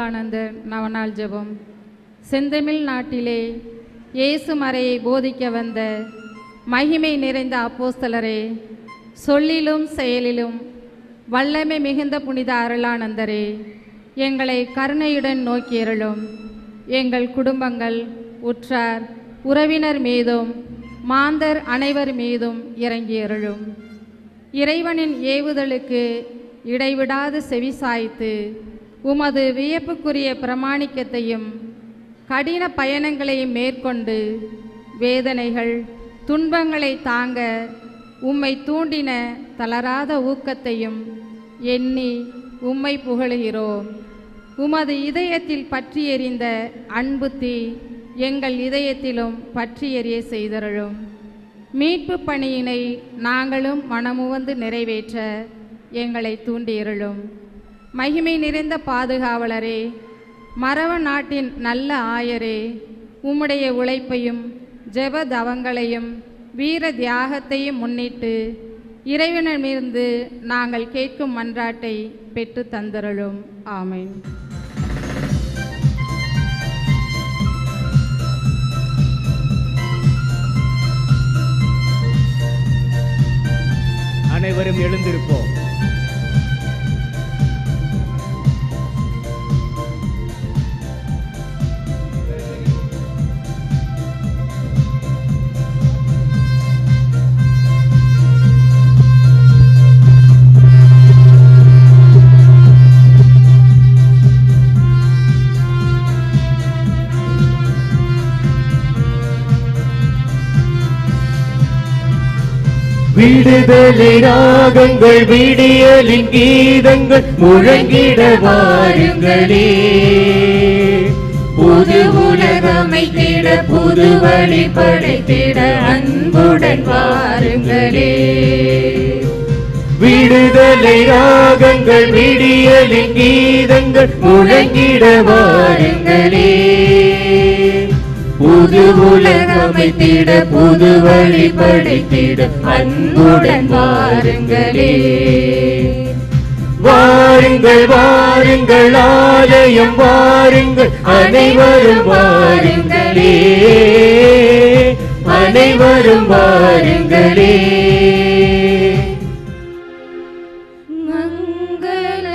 அருளானந்தர் நவநாள் ஜெபம். செந்தமிழ் நாட்டிலே இயேசு மறையை போதிக்க வந்த மகிமை நிறைந்த அப்போஸ்தலரே, சொல்லிலும் செயலிலும் வல்லமை மிகுந்த புனித அருளானந்தரே, எங்களை கருணையுடன் நோக்கியருளும். எங்கள் குடும்பங்கள், உற்றார் உறவினர் மீதும் மாந்தர் அனைவர் மீதும் இறங்கியருளும். இறைவனின் ஏவுதலுக்கு இடைவிடாது செவிசாய்த்து உமது வியப்புக்குரிய பிரமாணிக்கத்தையும் கடின பயணங்களையும் மேற்கொண்டு வேதனைகள் துன்பங்களை தாங்க உம்மை தூண்டின தளராத ஊக்கத்தையும் எண்ணி உம்மை புகழுகிறோம். உமது இதயத்தில் பற்றி எறிந்த அன்பு தீ எங்கள் இதயத்திலும் பற்றி எறிய செய்தருளும். மீட்பு பணியினை நாங்களும் மனமுவந்து நிறைவேற்ற எங்களை தூண்டியருளும். மகிமை நிறைந்த பாதுகாவலரே, மறவ நாட்டின் நல்ல ஆயரே, உம்முடைய உழைப்பையும் ஜெப தவங்களையும் வீர தியாகத்தையும் முன்னிட்டு இறைவனிடமிருந்து நாங்கள் கேட்கும் மன்றாட்டை பெற்று தந்தருளும். ஆமென். அனைவரும் எழுந்திருப்போம். விடுதலை ராகங்கள் விடியலின் கீதங்கள் முழங்கிட வாருங்களே. புது உலகமைத்திட புது வழி படைத்திட அன்புடன் வாருங்களே. விடுதலை ராகங்கள் விடியலின் கீதங்கள் முழங்கிட வாருங்களே. புது உலகமைத்திட புது வழி படைத்திட அன்புடன் வாருங்களே. வாருங்கள் வாருங்கள் ஆலயம் வாருங்கள், அனைவரும் வாருங்களே. அனைவரும் வாருங்களே. மங்கள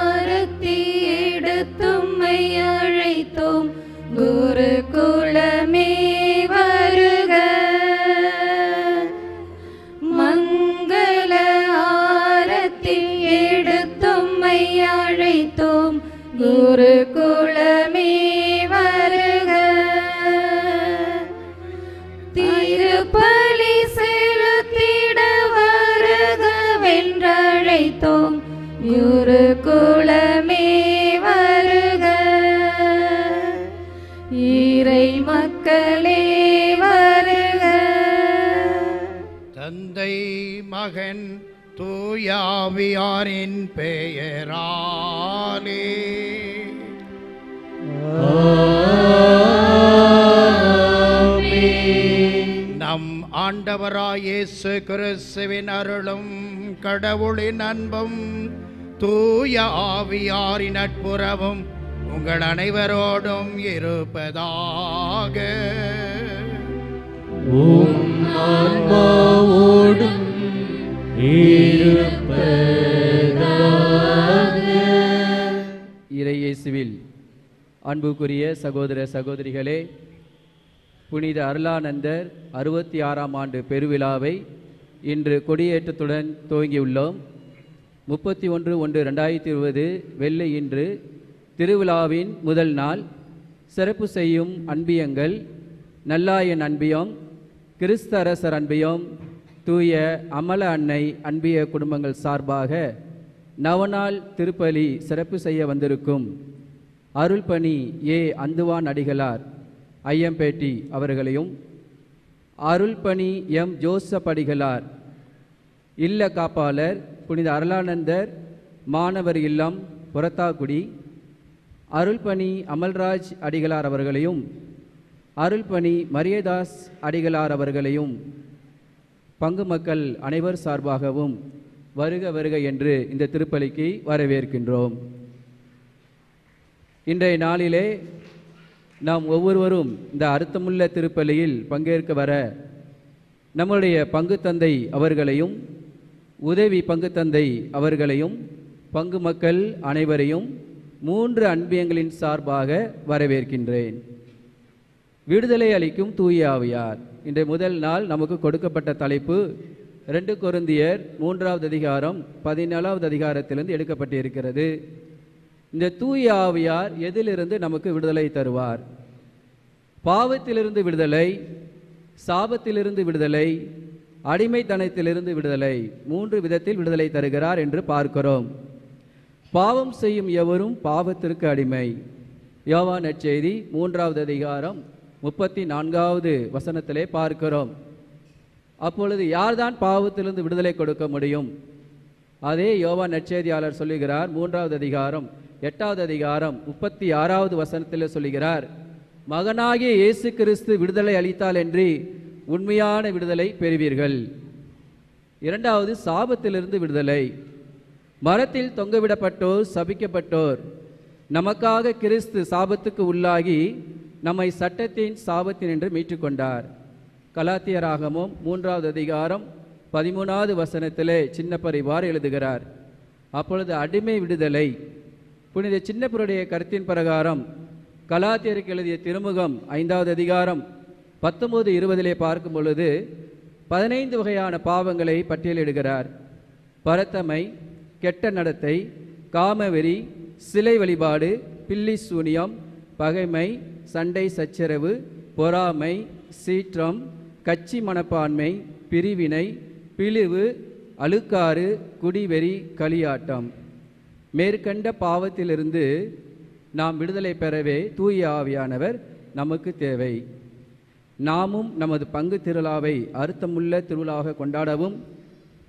ஆரத்தி எடுத்தும்மை அழைத்தோம், குரு குலமே வருக. மங்கள ஆரத்தி எடுத்தும்மை அழைத்தோம், குரு குலமே வருக. திருப்பலி செலுத்திட வருக வென்றழைத்தோம், குரு குலமே வருக. இறை மக்களே வருக. தந்தை மகன் தூயாவியாரின் பெயராலே நம் ஆண்டவராய் இயேசு கிறிஸ்துவின் அருளும் கடவுளின் அன்பும் தூய ஆவியாரின் நட்புறவும் உங்கள் அனைவரோடும் இருப்பதாக. ஆன்மாவோடும் இறையேசுவில் அன்புக்குரிய சகோதர சகோதரிகளே, புனித அருளானந்தர் 66ஆம் ஆண்டு பெருவிழாவை இன்று கொடியேற்றத்துடன் துவங்கியுள்ளோம். 31/1/2020 வெள்ளி இன்று திருவிழாவின் முதல் நாள். சிறப்பு செய்யும் அன்பியங்கள் நல்லாயன் அன்பியம், கிறிஸ்து அரசர் அன்பியம், தூய அமல அன்னை அன்பிய குடும்பங்கள் சார்பாக நவநாள் திருப்பலி சிறப்பு செய்ய வந்திருக்கும் அருள்பணி ஏ அந்துவான் அடிகளார் ஐயம்பேட்டி அவர்களையும், அருள்பணி எம் ஜோசப் அடிகளார் இல்ல காப்பாளர் புனித அருளானந்தர் மாணவர் இல்லம் புறத்தாக்குடி, அருள்பணி அமல்ராஜ் அடிகளார் அவர்களையும், அருள்பணி மரியதாஸ் அடிகளார் அவர்களையும் பங்கு மக்கள் அனைவர் சார்பாகவும் வருக வருக என்று இந்த திருப்பலிக்கு வரவேற்கின்றோம். இன்றைய நாளிலே நாம் ஒவ்வொருவரும் இந்த அர்த்தமுள்ள திருப்பலியில் பங்கேற்க வர நம்முடைய பங்கு தந்தை அவர்களையும் உதவி பங்கு தந்தை அவர்களையும் பங்கு மக்கள் அனைவரையும் 3 அன்பியங்களின் சார்பாக வரவேற்கின்றேன். விடுதலை அளிக்கும் தூய ஆவியார். இன்றைய முதல் நாள் நமக்கு கொடுக்கப்பட்ட தலைப்பு 2 கொரிந்தியர் 3வது அதிகாரம் 14வது அதிகாரத்திலிருந்து எடுக்கப்பட்டிருக்கிறது. இந்த தூய ஆவியார் எதிலிருந்து நமக்கு விடுதலை தருவார்? பாவத்திலிருந்து விடுதலை, சாபத்திலிருந்து விடுதலை, அடிமைத்தனத்திலிருந்து விடுதலை, 3 விதத்தில் விடுதலை தருகிறார் என்று பார்க்கிறோம். பாவம் செய்யும் எவரும் பாவத்திற்கு அடிமை. யோவான் நற்செய்தி 3வது அதிகாரம் 34வது வசனத்திலே பார்க்கிறோம். அப்பொழுது யார்தான் பாவத்திலிருந்து விடுதலை கொடுக்க முடியும்? அதே யோவான் நற்செய்தியாளர் சொல்லுகிறார் 3வது அதிகாரம் 8வது அதிகாரம் 36வது வசனத்தில் சொல்லுகிறார், மகனாகிய இயேசு கிறிஸ்து விடுதலை அளித்தால் என்று உண்மையான விடுதலை பெறுவீர்கள். 2வது சாபத்திலிருந்து விடுதலை. மரத்தில் தொங்கவிடப்பட்டோர், சபிக்கப்பட்டோர், நமக்காக கிறிஸ்து சாபத்துக்கு உள்ளாகி நம்மை சட்டத்தின் சாபத்தினின்று மீட்டுக்கொண்டார். கலாத்தியராகமும் 3வது அதிகாரம் 13வது வசனத்திலே சின்னப்பர் இவ்வாறு எழுதுகிறார், அப்பொழுது அடிமை விடுதலை. புனித சின்னப்பருடைய கருத்தின் பிரகாரம் கலாத்தியருக்கு எழுதிய திருமுகம் 5வது அதிகாரம் 19-20 பார்க்கும் பொழுது 15 வகையான பாவங்களை பட்டியலிடுகிறார். பரத்தமை, கெட்ட நடத்தை, காமவெறி, சிலை வழிபாடு, பில்லி சூனியம், பகைமை, சண்டை சச்சரவு, பொறாமை, சீற்றம், கட்சி மனப்பான்மை, பிரிவினை, பிழிவு, அழுக்காறு, குடிவெறி, களியாட்டம். மேற்கண்ட பாவத்திலிருந்து நாம் விடுதலை பெறவே தூய ஆவியானவர் நமக்கு தேவை. நாமும் நமது பங்கு திருவிழாவை அர்த்தமுள்ள திருவிழாவாக கொண்டாடவும்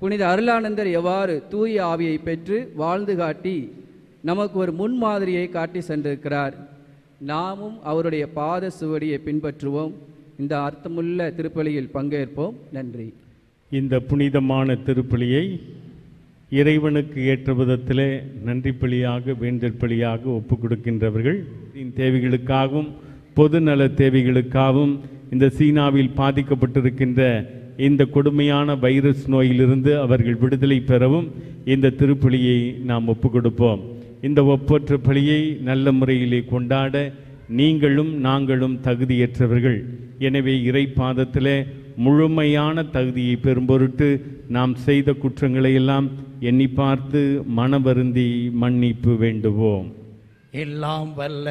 புனித அருளானந்தர் எவ்வாறு தூய ஆவியை பெற்று வாழ்ந்து காட்டி நமக்கு ஒரு முன்மாதிரியை காட்டி சென்றிருக்கிறார். நாமும் அவருடைய பாத சுவடியை பின்பற்றுவோம். இந்த அர்த்தமுள்ள திருப்பலியில் பங்கேற்போம். நன்றி. இந்த புனிதமான திருப்பலியை இறைவனுக்கு ஏற்ற விதத்திலே நன்றி பலியாக, வேண்டற் பலியாக ஒப்புக் கொடுக்கின்றவர்கள் தேவைகளுக்காகவும் பொதுநல தேவைகளுக்காகவும் இந்த சீனாவில் பாதிக்கப்பட்டிருக்கின்ற இந்த கொடுமையான வைரஸ் நோயிலிருந்து அவர்கள் விடுதலை பெறவும் இந்த திருப்பலியை நாம் ஒப்புக் கொடுப்போம். இந்த ஒப்பற்ற பலியை நல்ல முறையிலே கொண்டாட நீங்களும் நாங்களும் தகுதியற்றவர்கள். எனவே இறை பாதத்திலே முழுமையான தகுதியை பெறும் பொருட்டு நாம் செய்த குற்றங்களை எல்லாம் எண்ணி பார்த்து மனவருந்தி மன்னிப்பு வேண்டுவோம். எல்லாம் வல்ல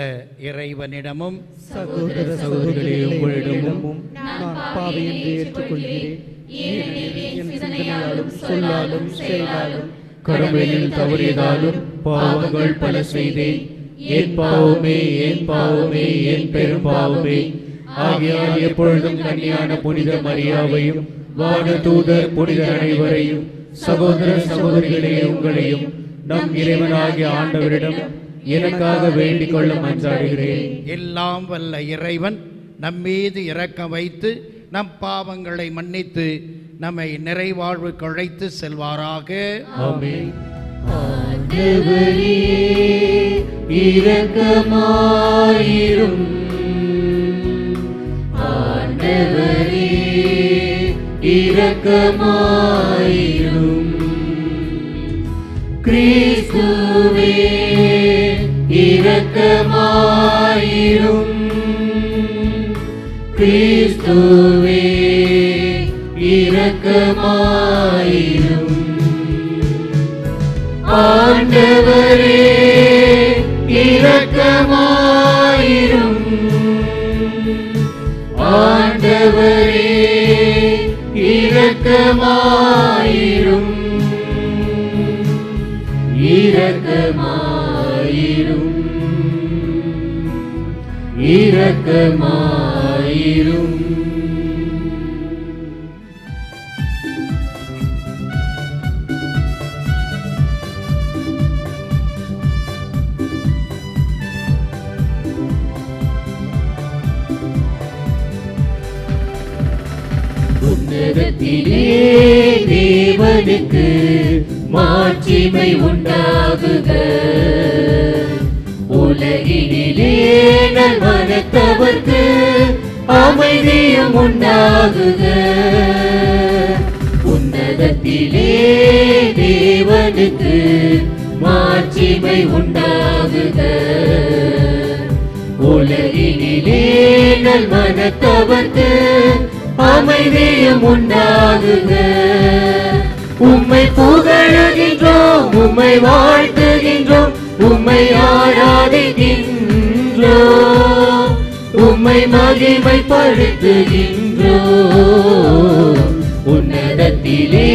இறைவனிடமும் சகோதர சகோதரிகளே, உங்களிடமும் நான் பாவி என்று ஏற்றுக்கொள்கிறேன். ஏனெனில் என் சிந்தனையாலும் சொல்லாலும் செயலாலும் கடமையில் தவறியதாலும் பாவங்கள் பல செய்தேன். என் பாவமே, என் பாவமே, என் பெரும் பாவமே. ஆகையால் எப்பொழுதும் கன்னியான புனித மரியாவையும் வான தூதர் புனித அனைவரையும் சகோதர சகோதரிகளே உங்களையும் நம் இறைவனாகிய ஆண்டவரிடம் எனக்காக வேண்டிக் கொள்ள மன்றாடுகிறேன். எல்லாம் வல்ல இறைவன் நம்மீது இரக்கம் வைத்து நம் பாவங்களை மன்னித்து நம்மை நிறைவாழ்வு கழைத்து செல்வாராக. ஆமென். ஆண்டவரே இரக்கமாயிரும். ஆண்டவரே இரக்கமாயிரும். கிறிஸ்துவே இரக்கமாயிரும். கிறிஸ்துவே இரக்கமாயிரும். ஆண்டவரே இரக்கமாயிரும். ஆண்டவரே இரக்கமாயிரும். இரக்கமாயிரும். இரக்கமாயிரும். உன்னதத்திலே தேவனுக்கு மாட்சிமை உண்டாகுக. உலகிலே உலகினிலே நல்மனத்தவர்க்கு அமைதியும் உண்டாகுக. உன்னதத்திலே தேவனுக்கு மாட்சிமை உண்டாகுக. உலகினிலே நல்மனத்தவர்க்கு அமைதியும் உண்டாகுக. உம்மை புகழுகின்றோம், உம்மை வாழ்த்துகின்றோம், உம்மை ஆராதிக்கின்றோம், உம்மை மகிமைப்படுத்துகின்றோம். உன்னதத்திலே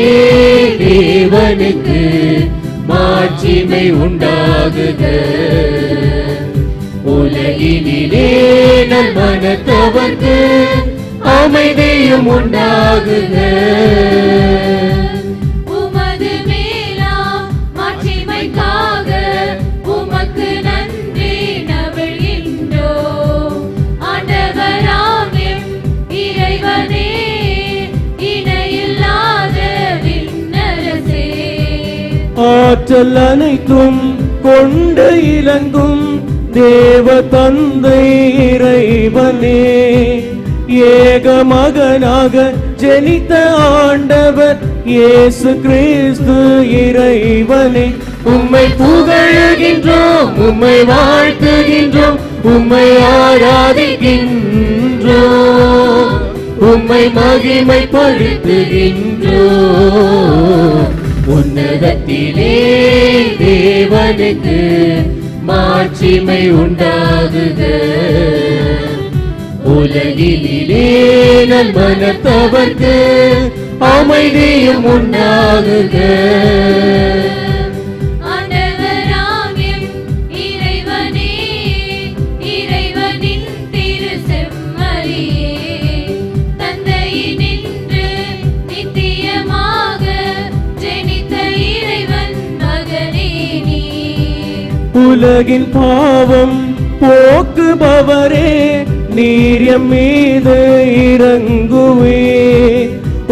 தேவனுக்கு மாட்சிமை உண்டாகுக. உலகினிலே நல்மனத்தவர்க்கு அமைதியும் உண்டாகுக. உமது மேலாம் மாட்சிமைக்காக உமக்கு நன்றி நவிழ்கின்றோம். ஆண்டவராம் எம் இறைவனே, இணையில்லாத விண்ணரசே, ஆற்றல் அனைத்தும் கொண்டு இலங்கும் தேவ தந்தை இறைவனே, ஏக மகனாக ஜனித்த ஆண்டவர் இயேசு கிறிஸ்து இறைவனே, உம்மை புகழுகின்றோம், உம்மை வாழ்த்துகின்றோம், உம்மை ஆராதிக்கின்றோம், உம்மை மகிமைப்படுத்துகின்றோம். உன்னதத்திலே தேவனுக்கு மாட்சிமை உண்டாகுக. உலகினிலே நல்மனத்தவர்க்கு அமைதியும் உண்டாகுக. ஆண்டவராம் எம் இறைவனே, இறைவனின் திரு செம்மறியே, தந்தையினின்று நித்தியமாக ஜனித்த இறைவன் மகனே நீர். உலகின் பாவம் போக்குபவரே, நீர் எம் மீது இறங்குவே.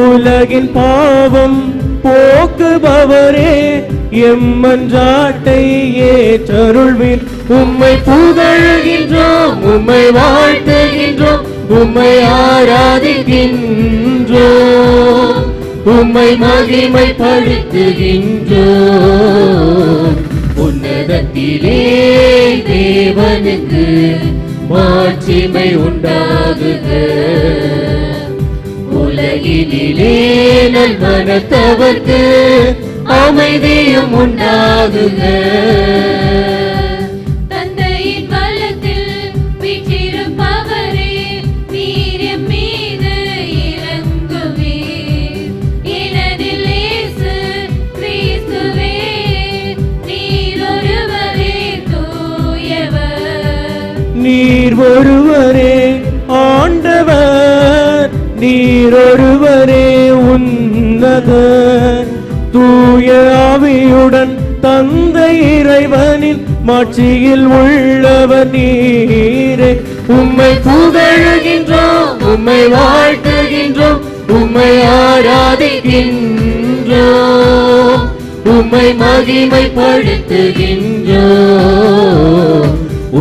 உலகின் பாவம் போக்குபவரே, எம் மன்றாட்டை ஏற்றருள்வீர். உம்மை புகழுகின்றோம், உம்மை வாழ்த்துகின்றோம், உம்மை ஆராதிக்கின்றோம், உம்மை மகிமைப்படுத்துகின்றோம். உன்னதத்திலே தேவனுக்கு மாட்சிமை உண்டாகுக. உலகினிலே நல்மனத்தவர்க்கு அமைதியும் உண்டாகுக. தந்தையின் வலத்தில் வீற்றிருப்பவரே, நீர் எம் மீது இறங்குவீர். ஏனெனில் இயேசு கிறிஸ்துவே, நீர் ஒருவரே தூயவர். நீர் ஒருவரே ஆண்டவர், நீர் ஒருவரே உன்னதர். தூய ஆவியுடன் தந்தை இறைவனின் மாட்சியில் உள்ளவர் நீரே. உம்மை புகழுகின்றோம், உம்மை வாழ்த்துகின்றோம், உம்மை ஆராதிக்கின்றோம், உம்மை மகிமைப்படுத்துகின்றோம்.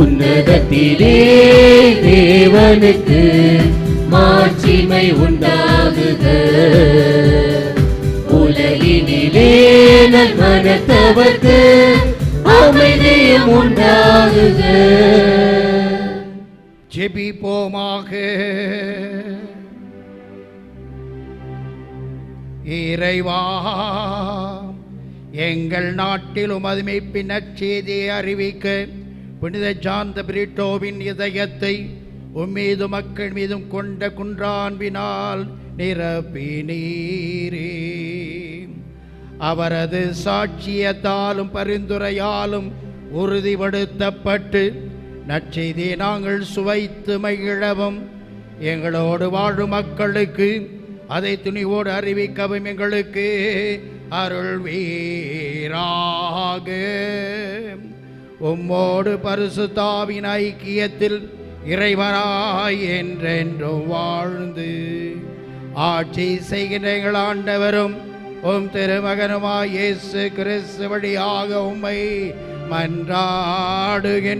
உன்னதத்திலே தேவனுக்கு மாட்சிமை உண்டாகுக. உலகினிலே நல்மனத்தவர்க்கு அமைதியும் உண்டாகுக. ஜெபிப்போமாக. இறைவா, எங்கள் நாட்டில் உமது மீட்பின் நற்செய்தியை அறிவிக்க புனித ஜான் த பிரிட்டோவின் இதயத்தை உம்மீது மக்கள் மீதும் கொண்ட குன்றான்பினால் நிரப்பினீரே. அவரது சாட்சியத்தாலும் பரிந்துரையாலும் உறுதிப்படுத்தப்பட்டு நற்செய்தியை நாங்கள் சுவைத்து மகிழவும், எங்களோடு வாழும் மக்களுக்கு அதை துணிவோடு அறிவிக்கவும் எங்களுக்கு அருள்வீராக. உம்மோடு பரிசுத்தாவின் ஐக்கியத்தில் இறைவனாய் என்றென்றும் வாழ்ந்து ஆட்சி செய்கின்ற எங்கள் ஆண்டவரும் உம் திருமகனுமாய் இயேசு கிறிஸ்து வழியாக உம்மை மன்றாடுகின்றோம்.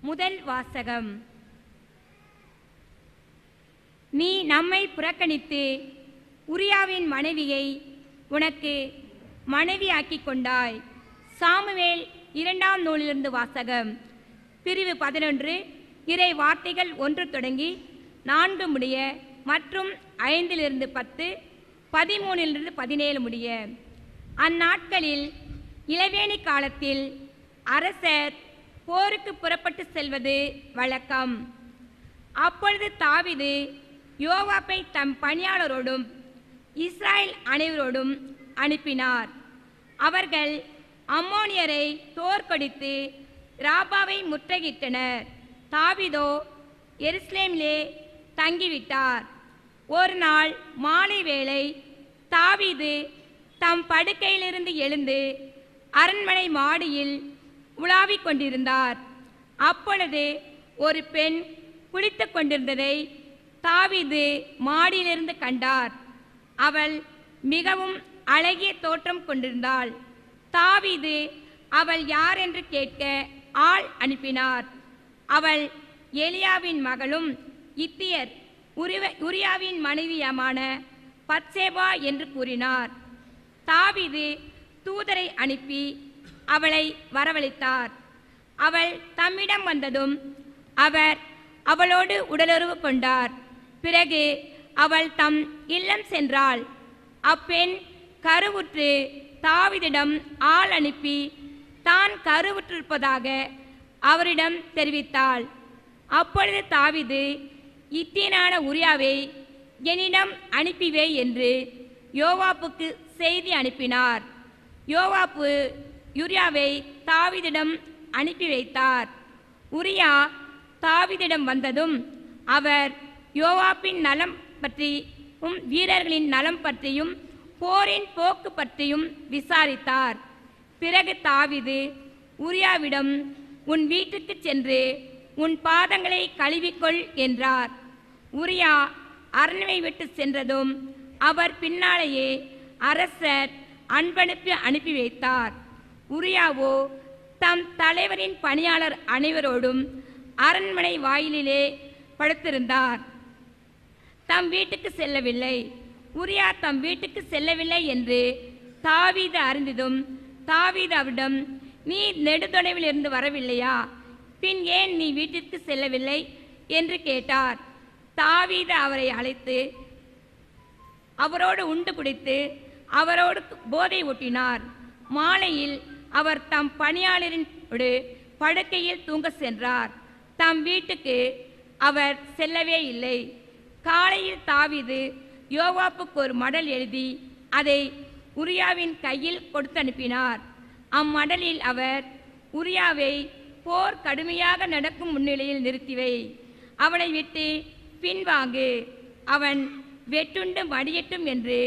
முதல் வாசகம். நீ நம்மை புறக்கணித்து உரியாவின் மனைவியை உனக்கு மனைவியாக்கிக் கொண்டாய். சாமுவேல் 2ஆம் நூலிலிருந்து வாசகம். பிரிவு 11 இறை வார்த்தைகள் 1 தொடங்கி 4 முடிய மற்றும் 5 10, 13 17 முடிய. அந்நாட்களில் இளவேணி காலத்தில் அரசர் போருக்கு புறப்பட்டு செல்வது வழக்கம். அப்பொழுது தாவீது யோவாப்பை தம் பணியாளரோடும் இஸ்ராயேல் அனைவரோடும் அனுப்பினார். அவர்கள் அம்மோனியரை தோற்கடித்து ராபாவை முற்றுகையிட்டனர். தாவீதோ எருசலேமிலே தங்கிவிட்டார். ஒரு நாள் மாலை வேளை தாவீது தம் படுக்கையிலிருந்து எழுந்து அரண்மனை மாடியில் உலாவிக் கொண்டிருந்தார். அப்பொழுது ஒரு பெண் குளித்து கொண்டிருந்ததை தாவீது மாடியிலிருந்து கண்டார். அவள் மிகவும் அழகிய தோற்றம் கொண்டிருந்தாள். தாவீது அவள் யார் என்று கேட்க ஆள் அனுப்பினார். அவள் எலியாவின் மகளும் இத்தியர் உரியாவின் மனைவியமான பத்சேபா என்று கூறினார். தாவீது தூதரை அனுப்பி அவளை வரவழைத்தார். அவள் தம்மிடம் வந்ததும் அவர் அவளோடு உடலுறவு கொண்டார். பிறகு அவள் தம் இல்லம் சென்றாள். அப்பெண் கருவுற்று தாவீதிடம் ஆள் அனுப்பி தான் கருவுற்றிருப்பதாக அவரிடம் தெரிவித்தாள். அப்பொழுது தாவீது இத்தியனான உரியாவை என்னிடம் அனுப்பிவே என்று யோவாப்புக்கு செய்தி அனுப்பினார். யோவாப்பு உரியாவை தாவீதிடம் அனுப்பி வைத்தார். உரியா தாவீதிடம் வந்ததும் அவர் யோவாப்பின் நலம் பற்றியும் வீரர்களின் நலம் பற்றியும் போரின் போக்கு பற்றியும் விசாரித்தார். பிறகு தாவீது உரியாவிடம் உன் வீட்டுக்கு சென்று உன் பாதங்களை கழுவிக்கொள் என்றார். உரியா அரண்மனை விட்டு சென்றதும் அவர் பின்னாலேயே அரசர் அனுப்பி வைத்தார். உரியாவோ தம் தலைவரின் பணியாளர் அனைவரோடும் அரண்மனை வாயிலிலே படுத்திருந்தார். தம் வீட்டுக்கு செல்லவில்லை. உரியா தம் வீட்டுக்கு செல்லவில்லை என்று தாவீது அறிந்ததும் தாவீது அவரிடம், நீ நெடுதொலைவில் இருந்து வரவில்லையா? பின் ஏன் நீ வீட்டிற்கு செல்லவில்லை என்று கேட்டார். தாவீது அவரை அழைத்து அவரோடு உண்டு குடித்து அவரோடு போதை ஊட்டினார். மாலையில் அவர் தம் பணியாளரின் படுக்கையில் தூங்க சென்றார். தம் வீட்டுக்கு அவர் செல்லவே இல்லை. காலையில் தாவீது யோவாப்புக்கு ஒரு மடல் எழுதி அதை உரியாவின் கையில் கொடுத்து அனுப்பினார். அம்மடலில் அவர், உரியாவை போர் கடுமையாக நடக்கும் முன்னிலையில் நிறுத்திவை, அவனை விட்டு பின்வாங்கு, அவன் வெட்டுண்டு மடியட்டும் என்று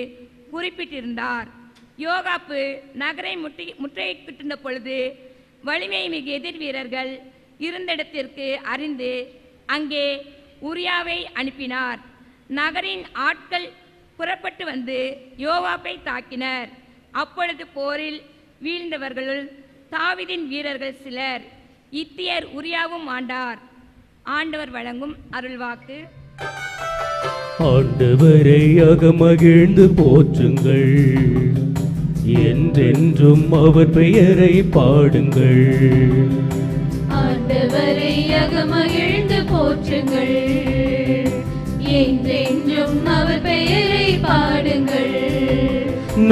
குறிப்பிட்டிருந்தார். யோவாப்பு நகரை முற்றுகையிட்டிருந்த பொழுது வலிமை மிகு எதிர் வீரர்கள் இருந்திடத்திற்கு அறிந்து அங்கே உரியாவை அனுப்பினார். நகரின் ஆட்கள் புறப்பட்டு வந்து யோவாப்பை தாக்கினர். அப்பொழுது போரில் வீழ்ந்தவர்களுள் தாவீதின் வீரர்கள் சிலர். இத்தியர் உரியாவும் ஆண்டார். ஆண்டவர் வழங்கும் அருள்வாக்கு. ஆண்டவரை அகமகிழ்ந்து போற்றுங்கள், என்றென்றும் அவர் பெயரை பாடுங்கள். ஆண்டவரை அகமகிழ்ந்து போற்றுங்கள், என்றென்றும் அவர் பெயரை பாடுங்கள்.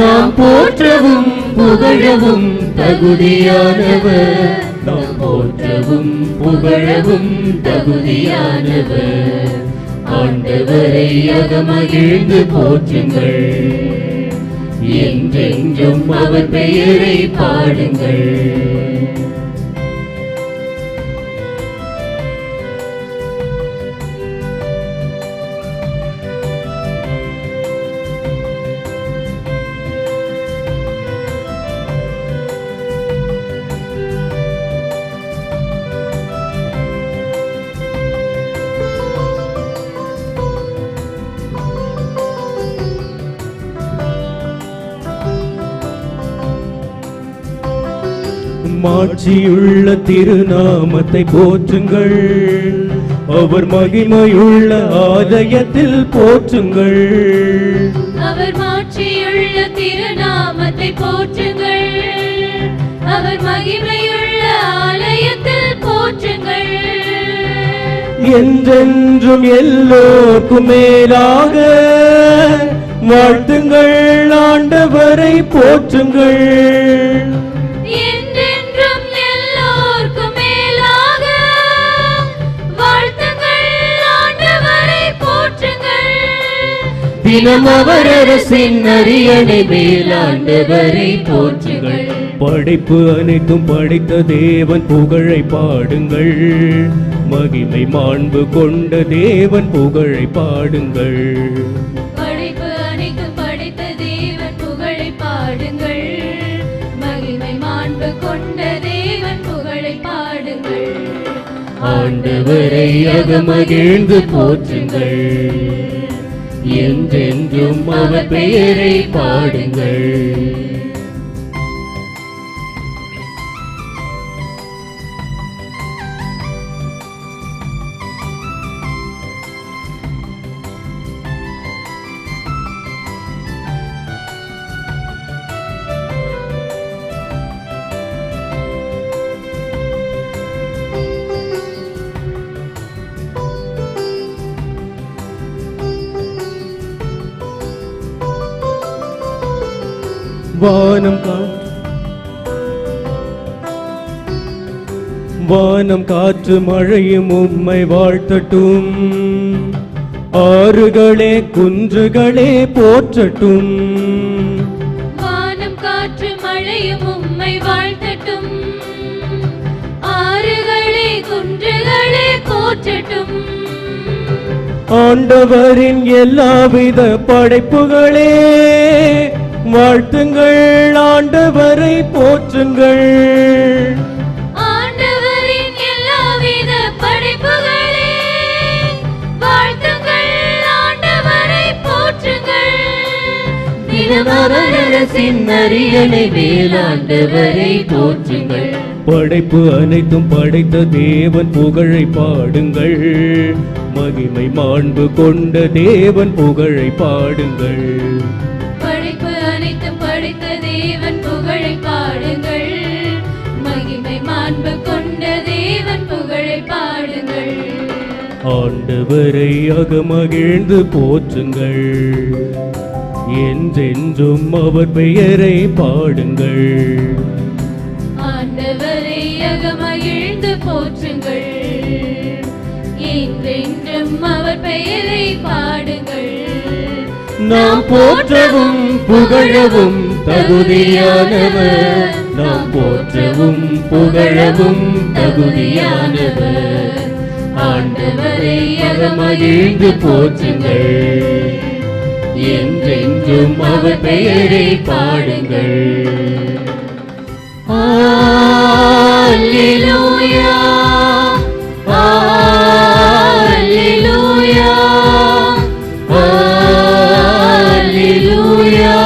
நாம் போற்றவும் புகழவும் தகுதியானவர், நாம் போற்றவும் புகழவும் தகுதியானவர். ஆண்டவரை அகமகிழ்ந்து போற்றுங்கள், என்றென்றும் அவர் பெயரை பாடுங்கள். மாட்சியுள்ள திருநாமத்தை போற்றுங்கள், அவர் மகிமையுள்ள ஆலயத்தில் போற்றுங்கள். அவர் மாட்சியுள்ள திருநாமத்தை போற்றுங்கள், அவர் மகிமையுள்ள ஆலயத்தில் போற்றுங்கள். என்றென்றும் எல்லோர்க்கும் மேலாக வாழ்த்துங்கள், ஆண்டவரை போற்றுங்கள். என்றென்றும் எல்லோர்க்கும் மேலாக வாழ்த்துங்கள், ஆண்டவரை போற்றுங்கள். தினம் அவர் அரசின் அரியணை மேல் ஆண்டவரை போற்றுங்கள். படைப்பு அனைத்தும் படைத்த தேவன் புகழை பாடுங்கள், மகிமை மாண்பு கொண்ட தேவன் புகழை பாடுங்கள். படைப்பு அனைத்தும் படைத்த தேவன் புகழை பாடுங்கள், மகிமை மாண்பு கொண்ட தேவன் புகழை பாடுங்கள். ஆண்டவரை அகமகிழ்ந்து போற்றுங்கள், என்றென்றும் அவர் பெயரை பாடுங்கள். வானம் காற்று மழையும் உம்மை வாழ்த்தட்டும், ஆறுகளே குன்றுகளே போற்றட்டும். வானம் காற்று மழையும் உம்மை வாழ்த்தட்டும், ஆறுகளே குன்றுகளே போற்றட்டும். ஆண்டவரின் எல்லாவித படைப்புகளே வாழ்த்துங்கள், ஆண்டவரை போற்றுங்கள். ஆண்டவரின் எல்லாவித படைப்புகளே வாழ்த்துங்கள், ஆண்டவரை போற்றுங்கள். தினம் அவர் அரசின் அரியணை மேல் ஆண்டவரை போற்றுங்கள். படைப்பு அனைத்தும் படைத்த தேவன் புகழை பாடுங்கள், மகிமை மாண்பு கொண்ட தேவன் புகழை பாடுங்கள். படைப்பு அனைத்தும் படைத்த தேவன் புகழை பாடுங்கள், மகிமை மாண்பு கொண்ட தேவன் புகழை பாடுங்கள். ஆண்டவரை அகமகிழ்ந்து போற்றுங்கள், என்றென்றும் அவர் பெயரை பாடுங்கள். ஆண்டவரை அகமகிழ்ந்து போற்றுங்கள், என்றென்றும் அவர் பெயரை பாடுங்கள். நாம் போற்றவும் புகழவும் தகுதியானவர், நாம் போற்றவும் புகழவும் தகுதியானவர். ஆண்டவரை அகமகிழ்ந்து போற்றுங்கள், என்றென்றும் அவர் பெயரை பாடுங்கள். அல்லேலூயா, அல்லேலூயா, அல்லேலூயா,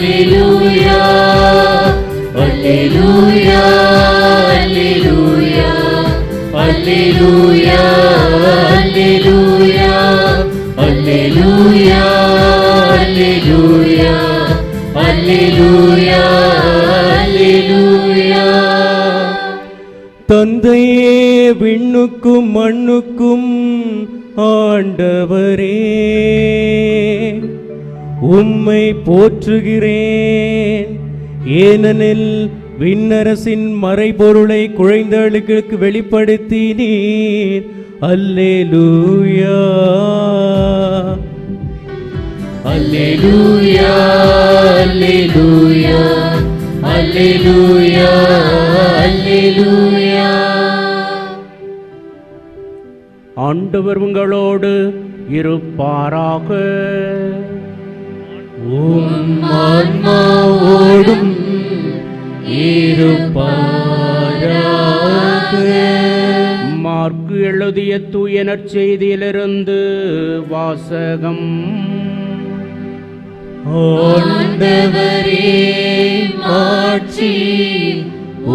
அல்லேலூயா, அல்லேலூயா, அல்லேலூயா, அல்லேலூயா, அல்லேலூயா, அல்லேலூயா, அல்லேலூயா, அல்லேலூயா. தந்தையே விண்ணுக்கும் மண்ணுக்கும் ஆண்டவரே, உம்மை போற்றுகிறேன். ஏனெனில் விண்ணரசின் மறைபொருளை குழந்தைகளுக்கு வெளிப்படுத்தினீர். அல்லேலூயா, அல்லேலூயா, அல்லேலூயா, அல்லேலூயா, அல்லேலூயா. ஆண்டவர் உங்களோடு இருப்பாராக. உம் ஆன்மாவோடும் இருப்பாராக. மார்க்கு எழுதிய தூய நற்செய்தியிலிருந்து வாசகம். ஆண்டவரே மாட்சி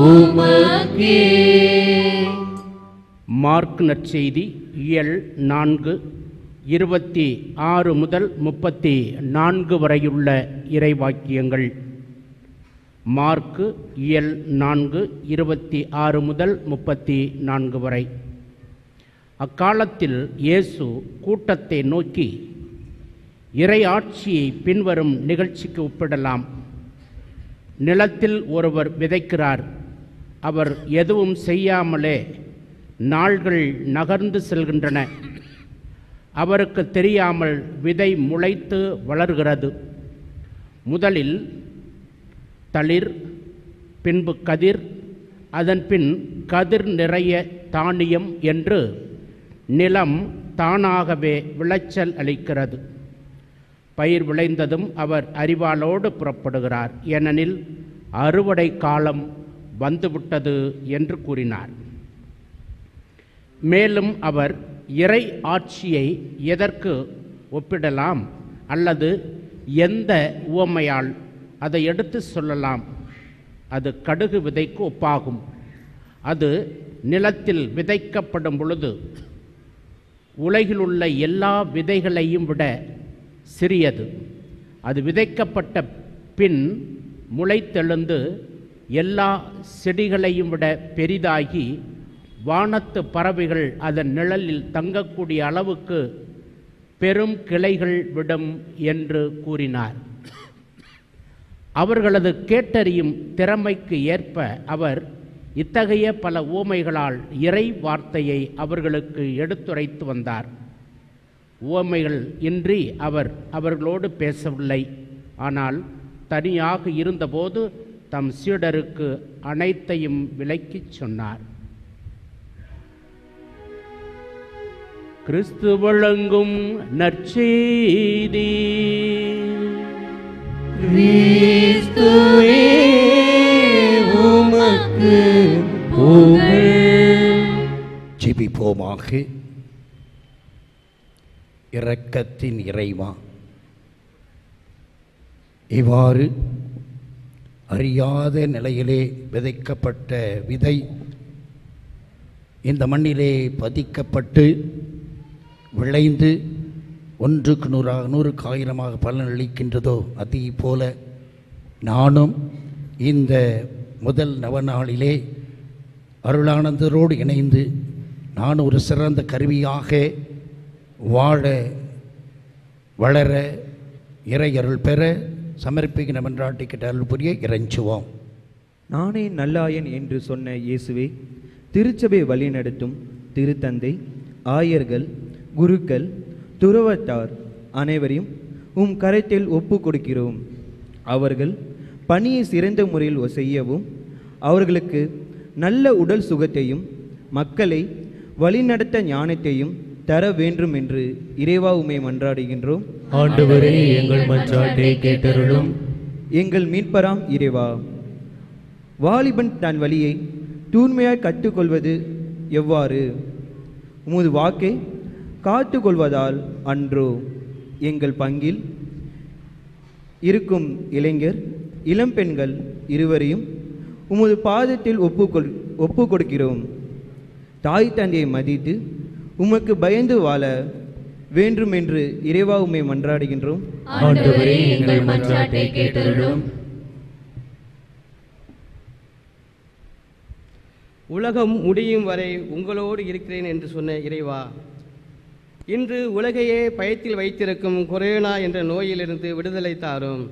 உமக்கே. மார்க் நற்செய்தி இயல் 4 26 முதல் 34 வரையுள்ள இறைவாக்கியங்கள். மார்க்கு இயல் 4 26 முதல் 34 வரை. அக்காலத்தில் இயேசு கூட்டத்தை நோக்கி, இறை ஆட்சியை பின்வரும் நிகழ்ச்சிக்கு ஒப்பிடலாம். நிலத்தில் ஒருவர் விதைக்கிறார். அவர் எதுவும் செய்யாமலே நாள்கள் நகர்ந்து செல்கின்றன. அவருக்கு தெரியாமல் விதை முளைத்து வளர்கிறது. முதலில் தளிர், பின்பு கதிர், அதன் பின் கதிர் நிறைய தானியம் என்று நிலம் தானாகவே விளைச்சல் அளிக்கிறது. பயிர் விளைந்ததும் அவர் அரிவாளோடு புறப்படுகிறார், ஏனெனில் அறுவடை காலம் வந்துவிட்டது என்று கூறினார். மேலும் அவர் இறை ஆட்சியை எதற்கு ஒப்பிடலாம் அல்லது எந்த உவமையால் அதை எடுத்து சொல்லலாம்? அது கடுகு விதைக்கு ஒப்பாகும். அது நிலத்தில் விதைக்கப்படும் பொழுது உலகிலுள்ள எல்லா விதைகளையும் விட சிறியது. அது விதைக்கப்பட்ட பின் முளைத்தெழுந்து எல்லா செடிகளையும் விட பெரிதாகி வானத்து பறவைகள் அதன் நிழலில் தங்கக்கூடிய அளவுக்கு பெரும் கிளைகள் விடும் என்று கூறினார். அவர்களது கேட்டறியும் திறமைக்கு ஏற்ப அவர் இத்தகைய பல உவமைகளால் இறை வார்த்தையை அவர்களுக்கு எடுத்துரைத்து வந்தார். உவமைகள் இன்றி அவர் அவர்களோடு பேசவில்லை. ஆனால் தனியாக இருந்தபோது தம் சீடருக்கு அனைத்தையும் விளக்கிச் சொன்னார். கிறிஸ்து வழங்கும் நற்செய்தி. கிறிஸ்துவே உமக்கு புகழ். ஜெபிப்போமாக. இரக்கத்தின் இறைவா, இவ்வாறு அறியாத நிலையிலே விதைக்கப்பட்ட விதை இந்த மண்ணிலே பதிக்கப்பட்டு விளைந்து 1க்கு 100க்கு 1000 பலனளிக்கின்றதோ அதே போல நானும் இந்த முதல் நவநாளிலே அருளானந்தரோடு இணைந்து நான் ஒரு சிறந்த கருவியாக வாழ வளர இறையருள் பெற சமர்ப்பிக்கிற மன்றாட்டிக்கிட்ட அருள் புரிய இறைஞ்சுவோம். நானே நல்லாயன் என்று சொன்ன இயேசுவே, திருச்சபை வழிநடத்தும் திருத்தந்தை, ஆயர்கள், குருக்கள், துறவத்தார் அனைவரையும் உம் கரத்தில் ஒப்பு கொடுக்கிறோம். அவர்கள் பணியை சிறந்த முறையில் செய்யவும் அவர்களுக்கு நல்ல உடல் சுகத்தையும் மக்களை வழிநடத்த ஞானத்தையும் தர வேண்டும் என்று இறைவா உம்மை மன்றாடுகின்றோம். ஆண்டவரே, எங்கள் மன்றாட்டை கேட்டருளும். எங்கள் மீட்பராம் இறைவா, வாலிபன் தன் வழியை தூய்மையாய் கற்றுக்கொள்வது எவ்வாறு? உமது வாக்கை காத்து கொள்வதால் அன்றோ? எங்கள் பங்கில் இருக்கும் இளைஞர் இளம்பெண்கள் இருவரையும் உமது பாதத்தில் ஒப்பு கொடுக்கிறோம். தாய் தந்தையை மதித்து உமக்கு பயந்து வாழ வேண்டும் என்று இறைவா உம்மை மன்றாடுகின்றோம். ஆண்டவரே, எங்கள் மன்றாட்டை கேட்டருளும். உலகம் முடியும் வரை உங்களோடு இருக்கிறேன் என்று சொன்ன இறைவா, இன்று உலகையே பயத்தில் வைத்திருக்கும் கொரோனா என்ற நோயிலிருந்து விடுதலை தாரும்.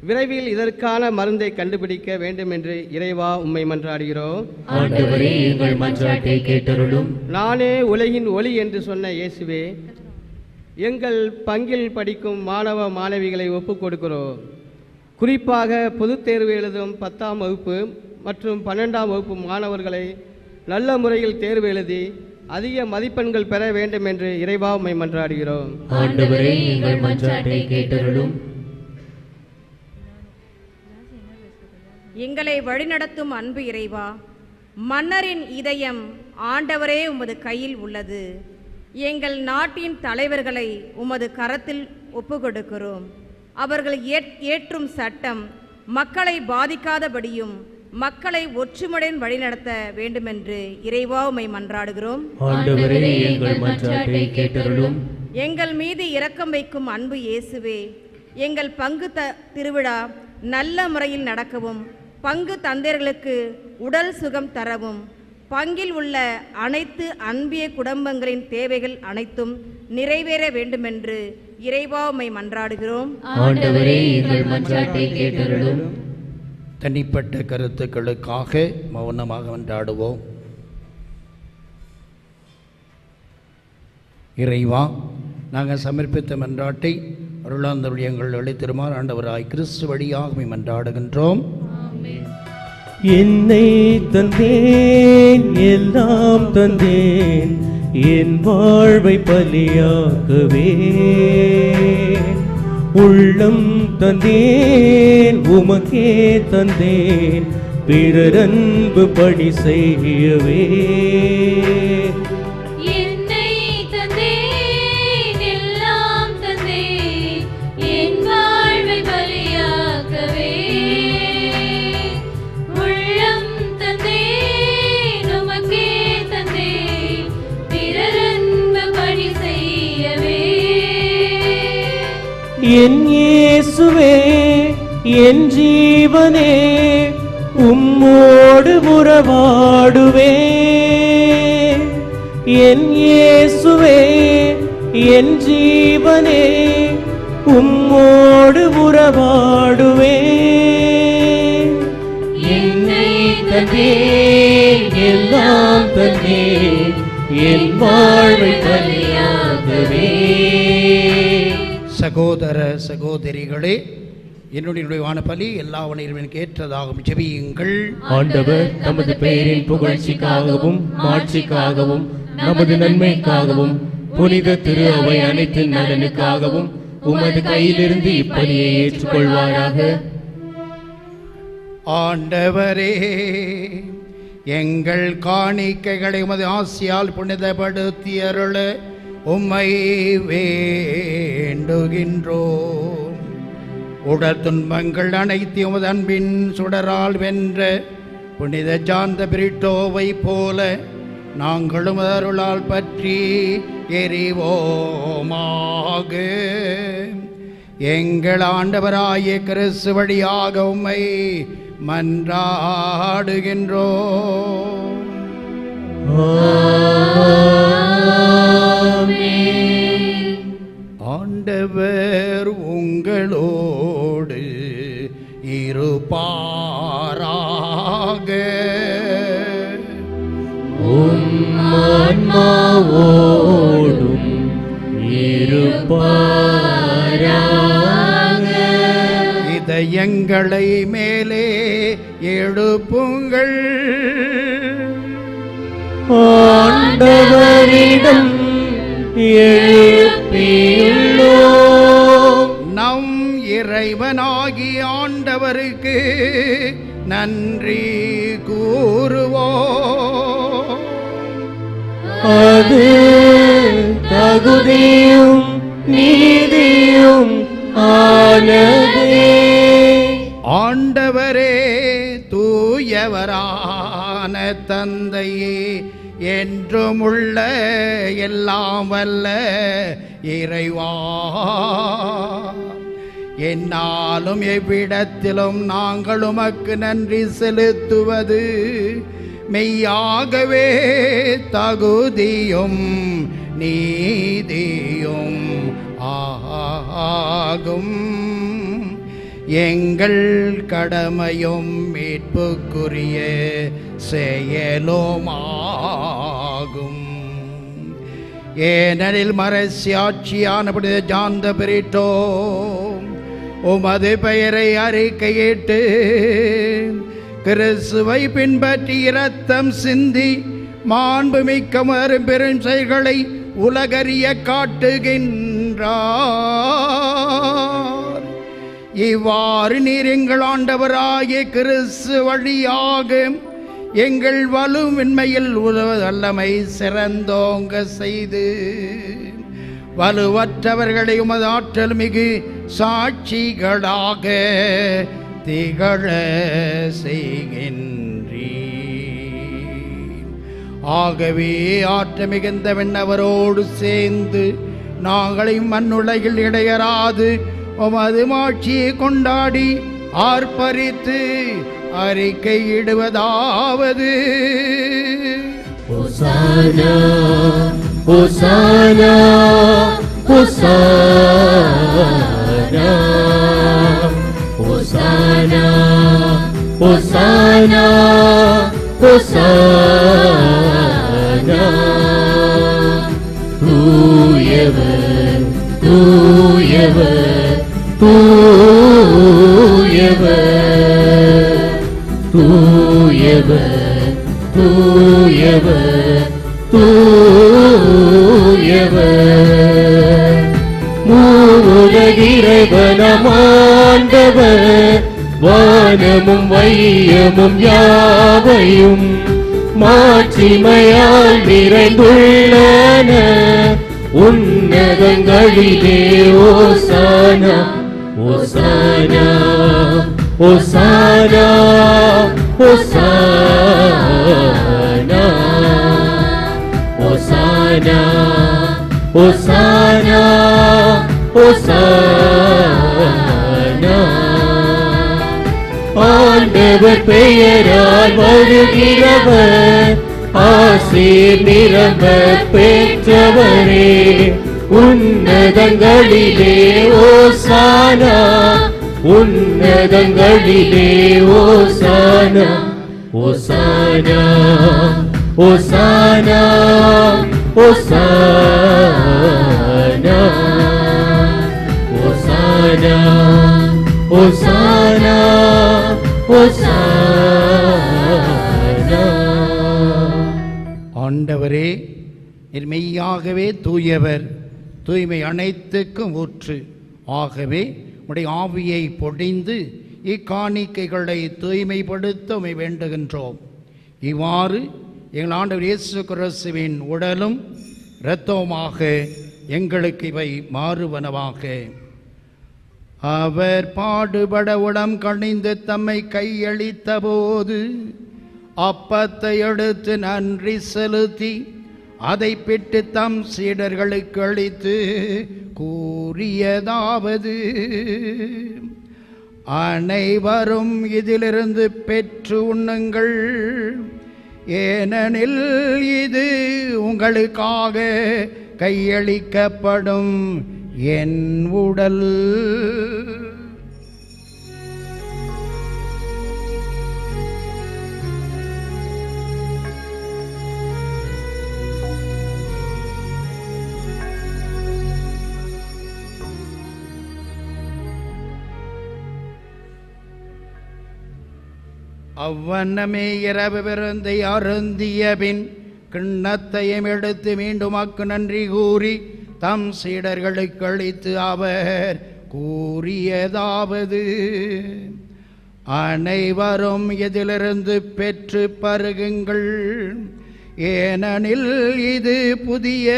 விரைவில் இதற்கான மருந்தை கண்டுபிடிக்க வேண்டும் என்று இறைவா உம்மை மன்றாடுகிறோம். ஆண்டவரே, எங்கள் மன்றாட்டை கேட்டருளும். நானே உலகின் ஒளி என்று சொன்ன இயேசுவே, எங்கள் பங்கில் படிக்கும் மாணவ மாணவிகளை ஒப்புக் கொடுக்கிறோம். குறிப்பாக பொதுத் தேர்வு எழுதும் 10ஆம் வகுப்பு மற்றும் 12ஆம் வகுப்பு மாணவர்களை நல்ல முறையில் தேர்வு எழுதி அதிக மதிப்பெண்கள் பெற வேண்டும் என்று இறைவா உம்மை மன்றாடுகிறோம். ஆண்டவரே, எங்கள் மன்றாட்டை கேட்டருளும். எங்களை வழிநடத்தும் அன்பு இறைவா, மன்னரின் இதயம் ஆண்டவரே உமது கையில் உள்ளது. எங்கள் நாட்டின் தலைவர்களை உமது கரத்தில் ஒப்பு கொடுக்கிறோம். அவர்கள் ஏற்றும் சட்டம் மக்களை பாதிக்காதபடியும் மக்களை ஒற்றுமையுடன் வழிநடத்த வேண்டுமென்று இறைவா உம்மை மன்றாடுகிறோம். ஆண்டவரே எங்கள் மன்றாட்டை கேட்டருளும். எங்கள் மீது இரக்கம் வைக்கும் அன்பு இயேசுவே, எங்கள் பங்கு திருவிழா நல்ல முறையில் நடக்கவும் பங்கு தந்தையர்களுக்கு உடல் சுகம் தரவும் பங்கில் உள்ள அனைத்து அன்பிய குடும்பங்களின் தேவைகள் அனைத்தும் நிறைவேற வேண்டுமென்று இறைவா உம்மை மன்றாடுகிறோம். ஆண்டவரே எங்கள் மன்றாட்டை கேட்டருளும். தனிப்பட்ட கருத்துக்களுக்காக மௌனமாக மன்றாடுவோம். இறைவா, நாங்கள் சமர்ப்பித்த மன்றாட்டை அருளாந்தருடைய எங்கள் அழைத்திருமாறு ஆண்டவராய் கிறிஸ்து வழியாக மன்றாடுகின்றோம். என்னை தந்தேன், எல்லாம் தந்தேன், என் வாழ்வை பலியாகவே. உள்ளம் தந்தேன், உமக்கே தந்தேன், பிறரன்பு பணி செய்யவே. என் இயேசுவே, என் ஜீவனே, உம்மோடு உறவாடுவே. என் இயேசுவே, என் ஜீவனே, உம்மோடு உறவாடுவே. என்னை தந்தேன், எல்லாம் தந்தேன், என் வாழ்வை பலியாகவே. சகோதர சகோதரிகளே, என்னுடைய வான பலி எல்லாவனையும் ஏற்றதாகும். ஜெபியுங்கள். ஆண்டவர் தமது பெயரின் புகழ்ச்சிக்காகவும் மாட்சிக்காகவும் நமது நன்மைக்காகவும் புனித திரு அவை அனைத்தின் நலனுக்காகவும் உமது கையிலிருந்து இப்பலியை ஏற்றுக்கொள்வாராக. ஆண்டவரே, எங்கள் காணிக்கைகளை உமது ஆசியால் புனிதப்படுத்தி அருள உம்மை வேண்டுகின்றோம். உடல் துன்பங்கள் அனைத்து உமது அன்பின் சுடரால் வென்ற புனித ஜாந்த பிரிட்டோவை போல நாங்களும் அருளால் பற்றி எரிவோமாக. எங்கள் ஆண்டவராகிய கிறிஸ்து வழியாக உம்மை மன்றாடுகின்றோம். ஆண்டவர் உங்களோடு இருப்பாராக. ஆன்மாவோடும் இருப்பாராக. இதயங்களை மேலே எழுப்புங்கள். ஆண்டவரிடம் எழுப்பியுள்ளோம். நம் இறைவனாகிய ஆண்டவருக்கு நன்றி கூறுவோம். அது தகுதியும் நீதியும் ஆனதே. ஆண்டவரே, தூயவரான தந்தையே, என்றும் உள்ள எல்லாம் வல்ல இறைவா, என்னாலும் எவ்விடத்திலும் நாங்கள் உமக்கு நன்றி செலுத்துவது மெய்யாகவே தகுதியும் நீதியும் ஆகும். எங்கள் கடமையும் மீட்புக்குரிய செயலுமாகும். ஏனெனில் மறைசாட்சியான புனித ஜாந்த பிரிட்டோ உமது பெயரை அறிக்கையிட்டு கிறிஸ்துவை பின்பற்றி இரத்தம் சிந்தி மாண்புமிக்க பெரும் செயல்களை உலகறிய காட்டுகின்றார். இவ்வாறு நீர் எங்கள் ஆண்டவராகிய கிறிஸ்து வழியாக எங்கள் வலுவின்மையில் வல்லமை சிறந்தோங்க செய்து வலுவற்றவர்களை உமது ஆற்றல் மிகு சாட்சிகளாக திகழ செய்கின்றீர். ஆகவே ஆற்ற மிகுந்த வெண்ணவரோடு சேர்ந்து நாங்களையும் மண்ணுலகில் இடையராது உமது மாட்சியை கொண்டாடி ஆர்ப்பரித்து அறிக்கையிடுவதாவது: ஹோசானா ஹோசானா ஹோசானா ஹோசானா ஹோசானா ஹோசானா. தூயவர் தூயவர் தூயவர் தூயவர் தூயவர் தூயவர். மூவுலகிறைவனமாண்டவர் வானமும் வையமும் யாவையும் மாட்சிமையால் நிறைந்துள்ளன. உன்னதங்களிலே ஓசானா ஓசானா ஓசானா ஓசானா ஓசானா ஓசானா ஓசானா. ஆண்டவர் பெயரால் வருகிறவர் ஆசீர் நிரம்ப பெற்றவரே. உன்னதங்களிலே ஓசானா உன்னதங்களிலே ஓசானா ஓசானா ஓசானா ஓசானா ஓசானா ஓசானா ஓசானா. ஆண்டவரே, நீர் மெய்யாகவே தூயவர், தூய்மை அனைத்துக்கும் ஊற்று. ஆகவே உம்முடைய ஆவியை பொழிந்து இக்காணிக்கைகளை தூய்மைப்படுத்த உம்மை வேண்டுகின்றோம். இவ்வாறு எங்கள் ஆண்டவர் இயேசு கிறிஸ்துவின் உடலும் இரத்தவுமாக எங்களுக்கு இவை மாறுவனவாக. அவர் பாடுபட உடம் கணிந்து தம்மை கையளித்த போது அப்பத்தை எடுத்து நன்றி செலுத்தி அதை பெற்று தம் சீடர்களுக்கு அளித்து கூறியதாவது: அனைவரும் இதிலிருந்து பெற்று உண்ணுங்கள், ஏனெனில் இது உங்களுக்காக கையளிக்கப்படும் என் உடல். அவ்வண்ணமே இரவு விருந்தை அருந்திய பின் கிண்ணத்தையும் எடுத்து மீண்டும் அக்கு நன்றி கூறி தம் சீடர்களுக்கு அளித்து அவர் கூறியதாவது: அனைவரும் இதிலிருந்து பெற்று பருகுங்கள், ஏனெனில் இது புதிய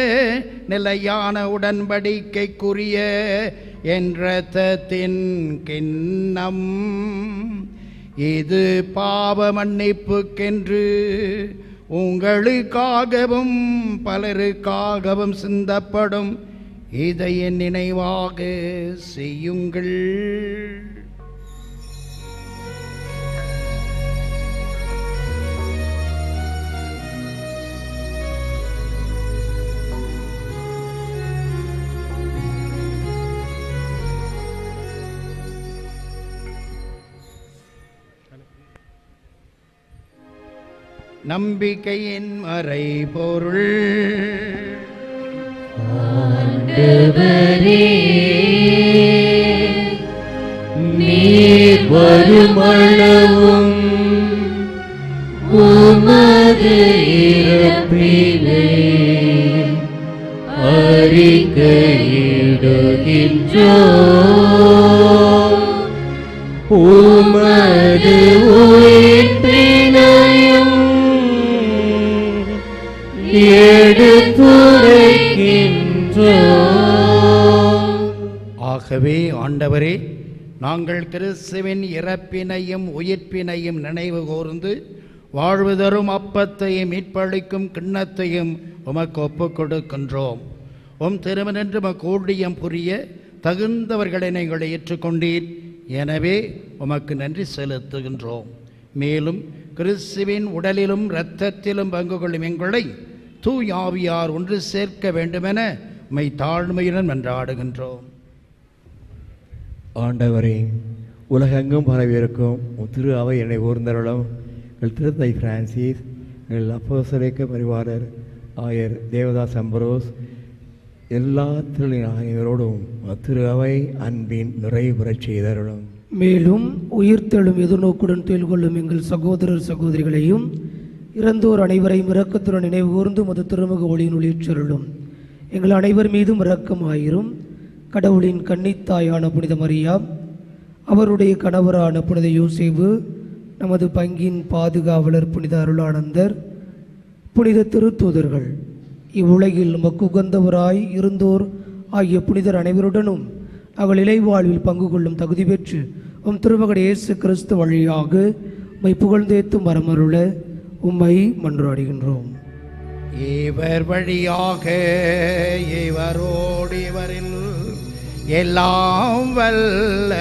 நிலையான உடன்படிக்கைக்குரிய என் இரத்தத்தின் கிண்ணம். இது பாவ மன்னிப்புக்கென்று உங்களுக்காகவும் பலருக்காகவும் சிந்தப்படும். இதை என் நினைவாக செய்யுங்கள். நம்பிக்கையின் மறைபொருள். ஆண்டவரே, நீர் வருமளவும் உமது இறப்பினை அறிக்கையிடுகின்றோம். உமது உயிர்ப்பினையும் எடுத்துரைக்கின்றோம். ஆகவே ஆண்டவரே, நாங்கள் கிறிஸ்துவின் இறப்பினையும் உயிர்ப்பினையும் நினைவு கூர்ந்து வாழ்வு தரும் அப்பத்தையும் மீட்பளிக்கும் கிண்ணத்தையும் உமக்கு ஒப்புக் கொடுக்கின்றோம். உம் திருமணன்று ஊழியம் புரிய தகுந்தவர்களை நீங்கள் ஏற்றுக்கொண்டீர். எனவே உமக்கு நன்றி செலுத்துகின்றோம். மேலும் கிறிஸ்துவின் உடலிலும் இரத்தத்திலும் பங்கு கொள்ளும் எங்களை தூய் ஆவியார் ஒன்று சேர்க்க வேண்டுமென உம்மை தாழ்மையுடன் மன்றாடுகின்றோம். ஆண்டவரே, உலகெங்கும் பரவியிருக்கும் திரு அவை என்னை ஊர்ந்தருளும். எங்கள் திருத்தை பிரான்சிஸ், எங்கள் அப்போஸ்தலிக்க பரிவாரர் ஆயர் தேவதாஸ் அம்பரோஸ், எல்லா திருநாயகரோடும் திரு அவை அன்பின் நிறைவு பெறச் செய்தருளும். மேலும் உயிர்த்தெழும் எதிர்நோக்குடன் தொழில் கொள்ளும் எங்கள் சகோதரர் சகோதரிகளையும் இறந்தோர் அனைவரையும் இரக்கத்துடன் நினைவு கூர்ந்து மது திருமுக ஒளியினுள் ஏற்றருளும். எங்கள் அனைவர் மீதும் இரக்கமாயிரும். கடவுளின் கன்னித்தாயான புனித மரியா, அவருடைய கணவரான புனித யோசேப்பு, நமது பங்கின் பாதுகாவலர் புனித அருளானந்தர், புனித திருத்தூதர்கள், இவ்வுலகில் நமக்கு உகந்தவராய் இருந்தோர் ஆகிய புனிதர் அனைவருடனும் அவள் இலைவாழ்வில் பங்கு கொள்ளும் தகுதி பெற்று உம் திருமகன் இயேசு கிறிஸ்து வழியாக உம்மை புகழ்ந்தேத்தும் மரமருள உம்மை மன்றாடுகின்றோம். இவர் வழியாக இவரோடு இவரில் எல்லாம் வல்ல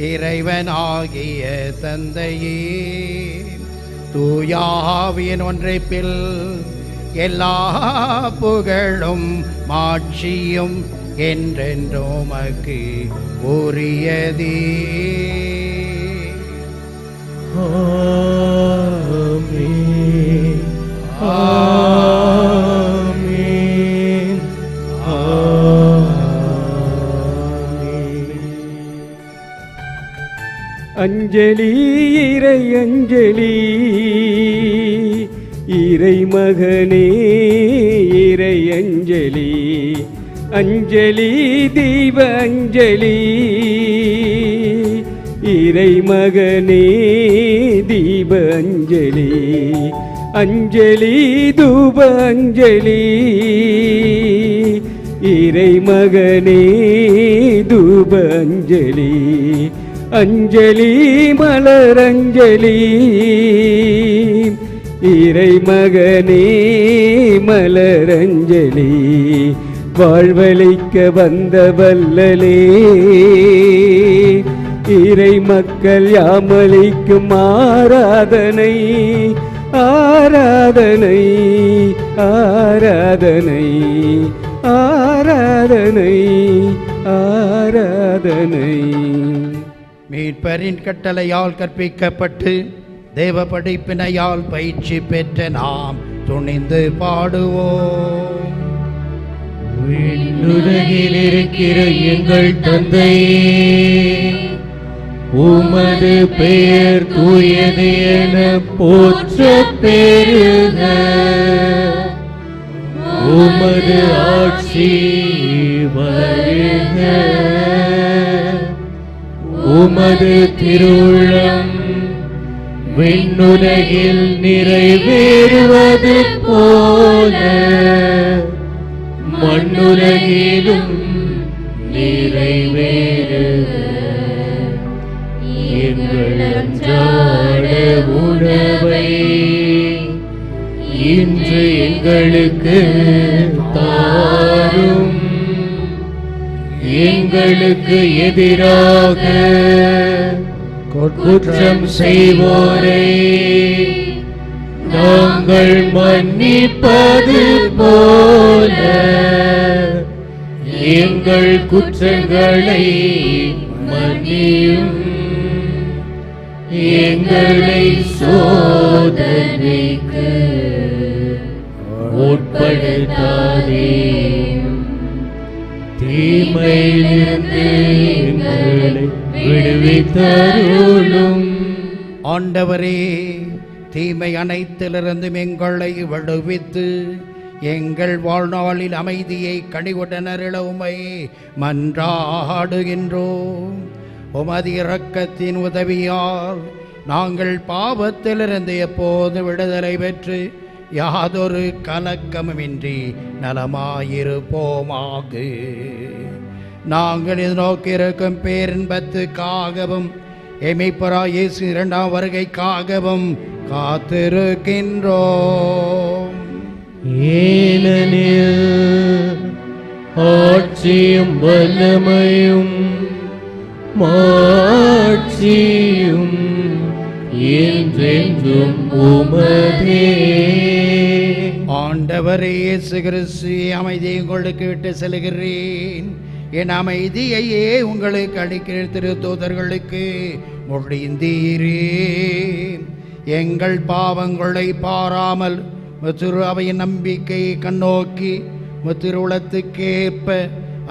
இறைவனாகிய தந்தையே, தூயாவின் ஒன்றைப்பில் எல்லா புகழும் மாட்சியும் என்றென்றும் உமக்கு உரியதே. ஆமென், ஆமென், ஆமென். அஞ்சலி இறை அஞ்சலி, இறை மகனே இறை அஞ்சலி, அஞ்சலி தீப அஞ்சலி, இறை மகனே தீப அஞ்சலி, அஞ்சலி தூப அஞ்சலி, இறை மகனே தூப அஞ்சலி, அஞ்சலி மலரஞ்சலி, இறை மகனே மலரஞ்சலி, வாழ்வளிக்க வந்த வல்லலே, இறை மக்கள் யாமளிக்கும் ஆராதனை, ஆராதனை, ஆராதனை, ஆராதனை, ஆராதனை. மீட்பரின் கட்டளையால் கற்பிக்கப்பட்டு தேவ படிப்பினையால் பயிற்சி பெற்ற நாம் துணிந்து பாடுவோம். விண்ணுலகில் இருக்கிற எங்கள் தந்தையே, உமது பெயர் தூயது என போற்ற பெறுக. உமது ஆட்சி வருக. உமது திருவுளம் விண்ணுலகில் நிறைவேறுவது போல மண்ணுலகிலும் நிறைவேறுக. எங்கள் அன்றாட உணவை இன்று எங்களுக்கு தாரும். எங்களுக்கு எதிராக குற்றம் செய்வோரை நாங்கள் மன்னிப்பது போல எங்கள் குற்றங்களை மன்னியும். எங்களை சோதனைக்கு உட்படுத்தாதேயும், தீமையிலிருந்து எங்களை விடுவித்தருளும். ஆண்டவரே, தீமை அனைத்திலிருந்தும் எங்களை விடுவித்து எங்கள் வாழ்நாளில் அமைதியை கனிவுடன் அருள உம்மை மன்றாடுகின்றோம். உமது இரக்கத்தின் உதவியால் நாங்கள் பாவத்திலிருந்து எப்போது விடுதலை பெற்று யாதொரு கலக்கமுமின்றி நலமாயிருப்போமாக. நாங்கள் எதிர்நோக்கி இருக்கும் பேரின்பத்துக்காகவும் எமைப்பரா இயேசு இரண்டாம் வருகைக்காகவும் காத்திருக்கின்றோம். ஏனெனில் ஆட்சியும் வல்லமையும் மாட்சியும் என்றென்றும் உமதே. ஆண்டவரே இயேசு கிறிஸ்து, அமைதியை உங்களுக்கு விட்டு செல்கிறேன், என் அமைதியையே உங்களுக்கு அளிக்கிற திருத்தூதர்களுக்கு மொழிந்தீரே. எங்கள் பாவங்களை பாராமல் திரு அவையின் நம்பிக்கையை கண்ணோக்கி திருவுளத்துக்கேற்ப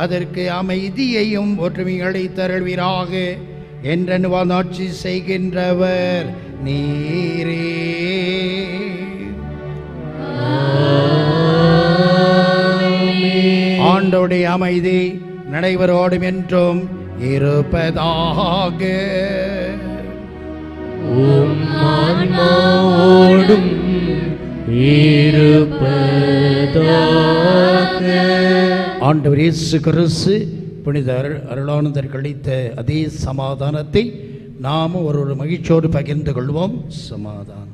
அதற்கு அமைதியையும் ஒற்றுமைகளை தருவீராக. என்றென்று ஆட்சி செய்கின்றவர் நீரே. ஆண்டோடைய அமைதி நடைபெறோடும் என்றும் இருப்பதாக. ஆன்மாவோடும் இருப்பதாக. ஆண்டவர் இயேசு கிறிஸ்து புனித அருளானந்தர் கழித்த அதே சமாதானத்தை நாமும் ஒரு மகிழ்ச்சியோடு பகிர்ந்து கொள்வோம். சமாதானம்.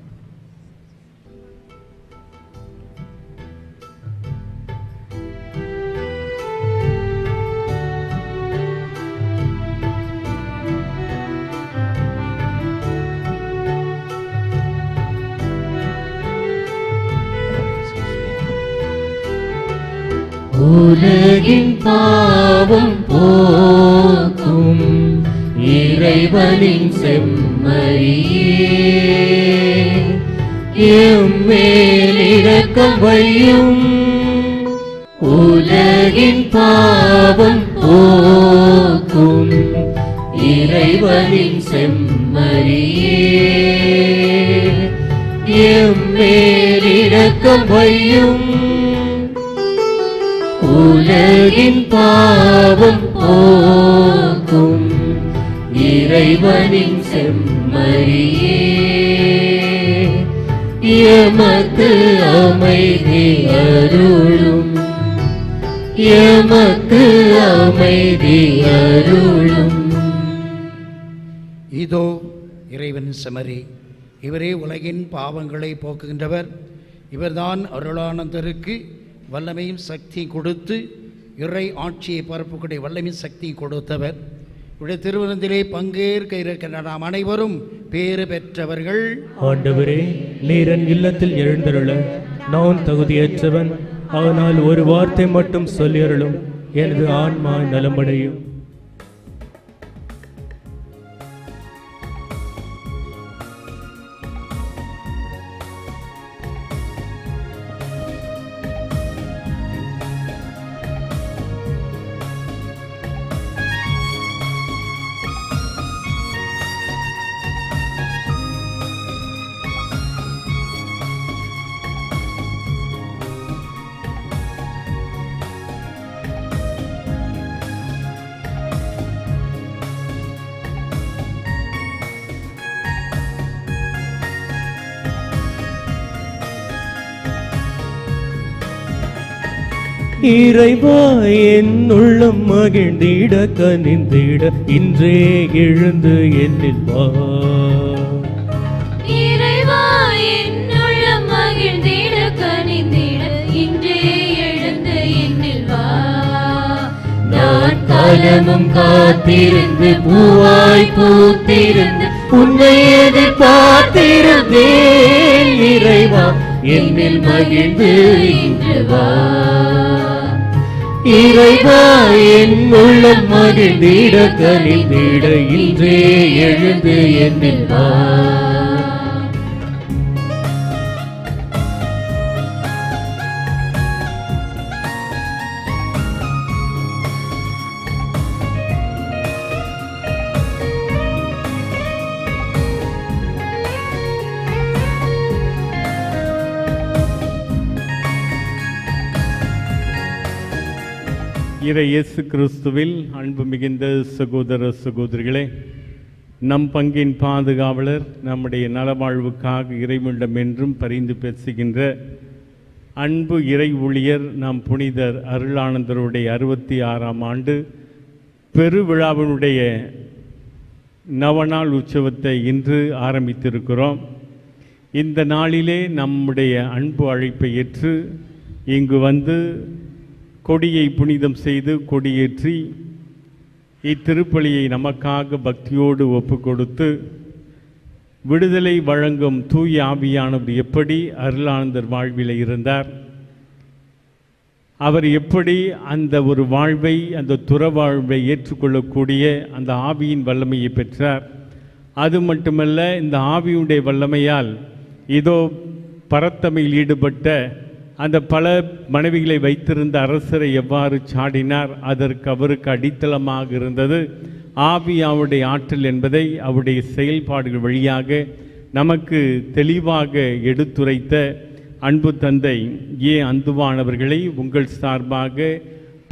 உலகின் பாவம் போக்கும் இறைவனின் செம்மறியே, எம்மேல் இரக்கம் வையும். உலகின் பாவம் போக்கும் இறைவனின் செம்மறியே, எம்மேல் இரக்கம் வையும். உலகின் பாவம் போக்கும் இறைவனின் செம்மறியே, எமக்கு அமைதி அருளும், எமக்கு அமைதி அருளும். இதோ இறைவன் செம்மறி, இவரே உலகின் பாவங்களை போக்குகின்றவர். இவர்தான் அருளானந்தருக்கு வல்லமையும் சக்தி கொடுத்து இறை ஆட்சியை பரப்பக்கூடிய வல்லமையும் சக்தி கொடுத்தவர். இவருடைய திருவிருந்திலே பங்கேற்க இருக்கின்ற நாம் அனைவரும் பேறு பெற்றவர்கள். ஆண்டவரே, நீரன் இல்லத்தில் எழுந்தருள நான் தகுதியற்றவன், ஆனால் ஒரு வார்த்தை மட்டும் சொல்லியருளும், எனது ஆன்மா நலமடையும். இறைவா, என் உள்ளம் மகிழ்ந்திட கனிந்திட இன்றே எழுந்து என்னில் வா. இறைவா, என் உள்ளம் மகிழ்ந்திட கனிந்திட இன்றே எழுந்து என்னில் வா. நான் காலமும் காத்திருந்து பூவாய் பூத்திருந்து உன்னை எதிர்பார்த்திருந்தேன். இறைவா, என்னில் மகிழ்ந்து இன்று வா. இறைவா, என் உள்ளம் மகிழ்ந்திட கனிந்திட இன்றே எழுந்து என்னில் வா. இறை இயேசு கிறிஸ்துவில் அன்பு மிகுந்த சகோதர சகோதரிகளே, நம் பங்கின் பாதுகாவலர், நம்முடைய நலவாழ்வுக்காக இறைவனிடம் என்றும் பரிந்து பேசுகின்ற அன்பு இறை ஊழியர் நம் புனிதர் அருளானந்தருடைய 66ஆம் ஆண்டு பெருவிழாவினுடைய நவநாள் உற்சவத்தை இன்று ஆரம்பித்திருக்கிறோம். இந்த நாளிலே நம்முடைய அன்பு அழைப்பை ஏற்று இங்கு வந்து கொடியை புனிதம் செய்து கொடியேற்றி இத்திருப்பலியை நமக்காக பக்தியோடு ஒப்பு கொடுத்து விடுதலை வழங்கும் தூய ஆவியானவர் எப்படி அருளானந்தர் வாழ்வில் இருந்தார், அவர் எப்படி அந்த ஒரு வாழ்வை, அந்த துற வாழ்வை ஏற்றுக்கொள்ளக்கூடிய அந்த ஆவியின் வல்லமையை பெற்றார். அது மட்டுமல்ல, இந்த ஆவியுடைய வல்லமையால் இதோ பரத்தமையில் ஈடுபட்ட அந்த பல மனைவிகளை வைத்திருந்த அரசரை எவ்வாறு சாடினார், அதற்கு அவருக்கு அடித்தளமாக இருந்தது ஆவியாவுடைய ஆற்றல் என்பதை அவருடைய செயல்பாடுகள் வழியாக நமக்கு தெளிவாக எடுத்துரைத்த அன்பு தந்தை ஏ அந்துவானவர்களை உங்கள் சார்பாக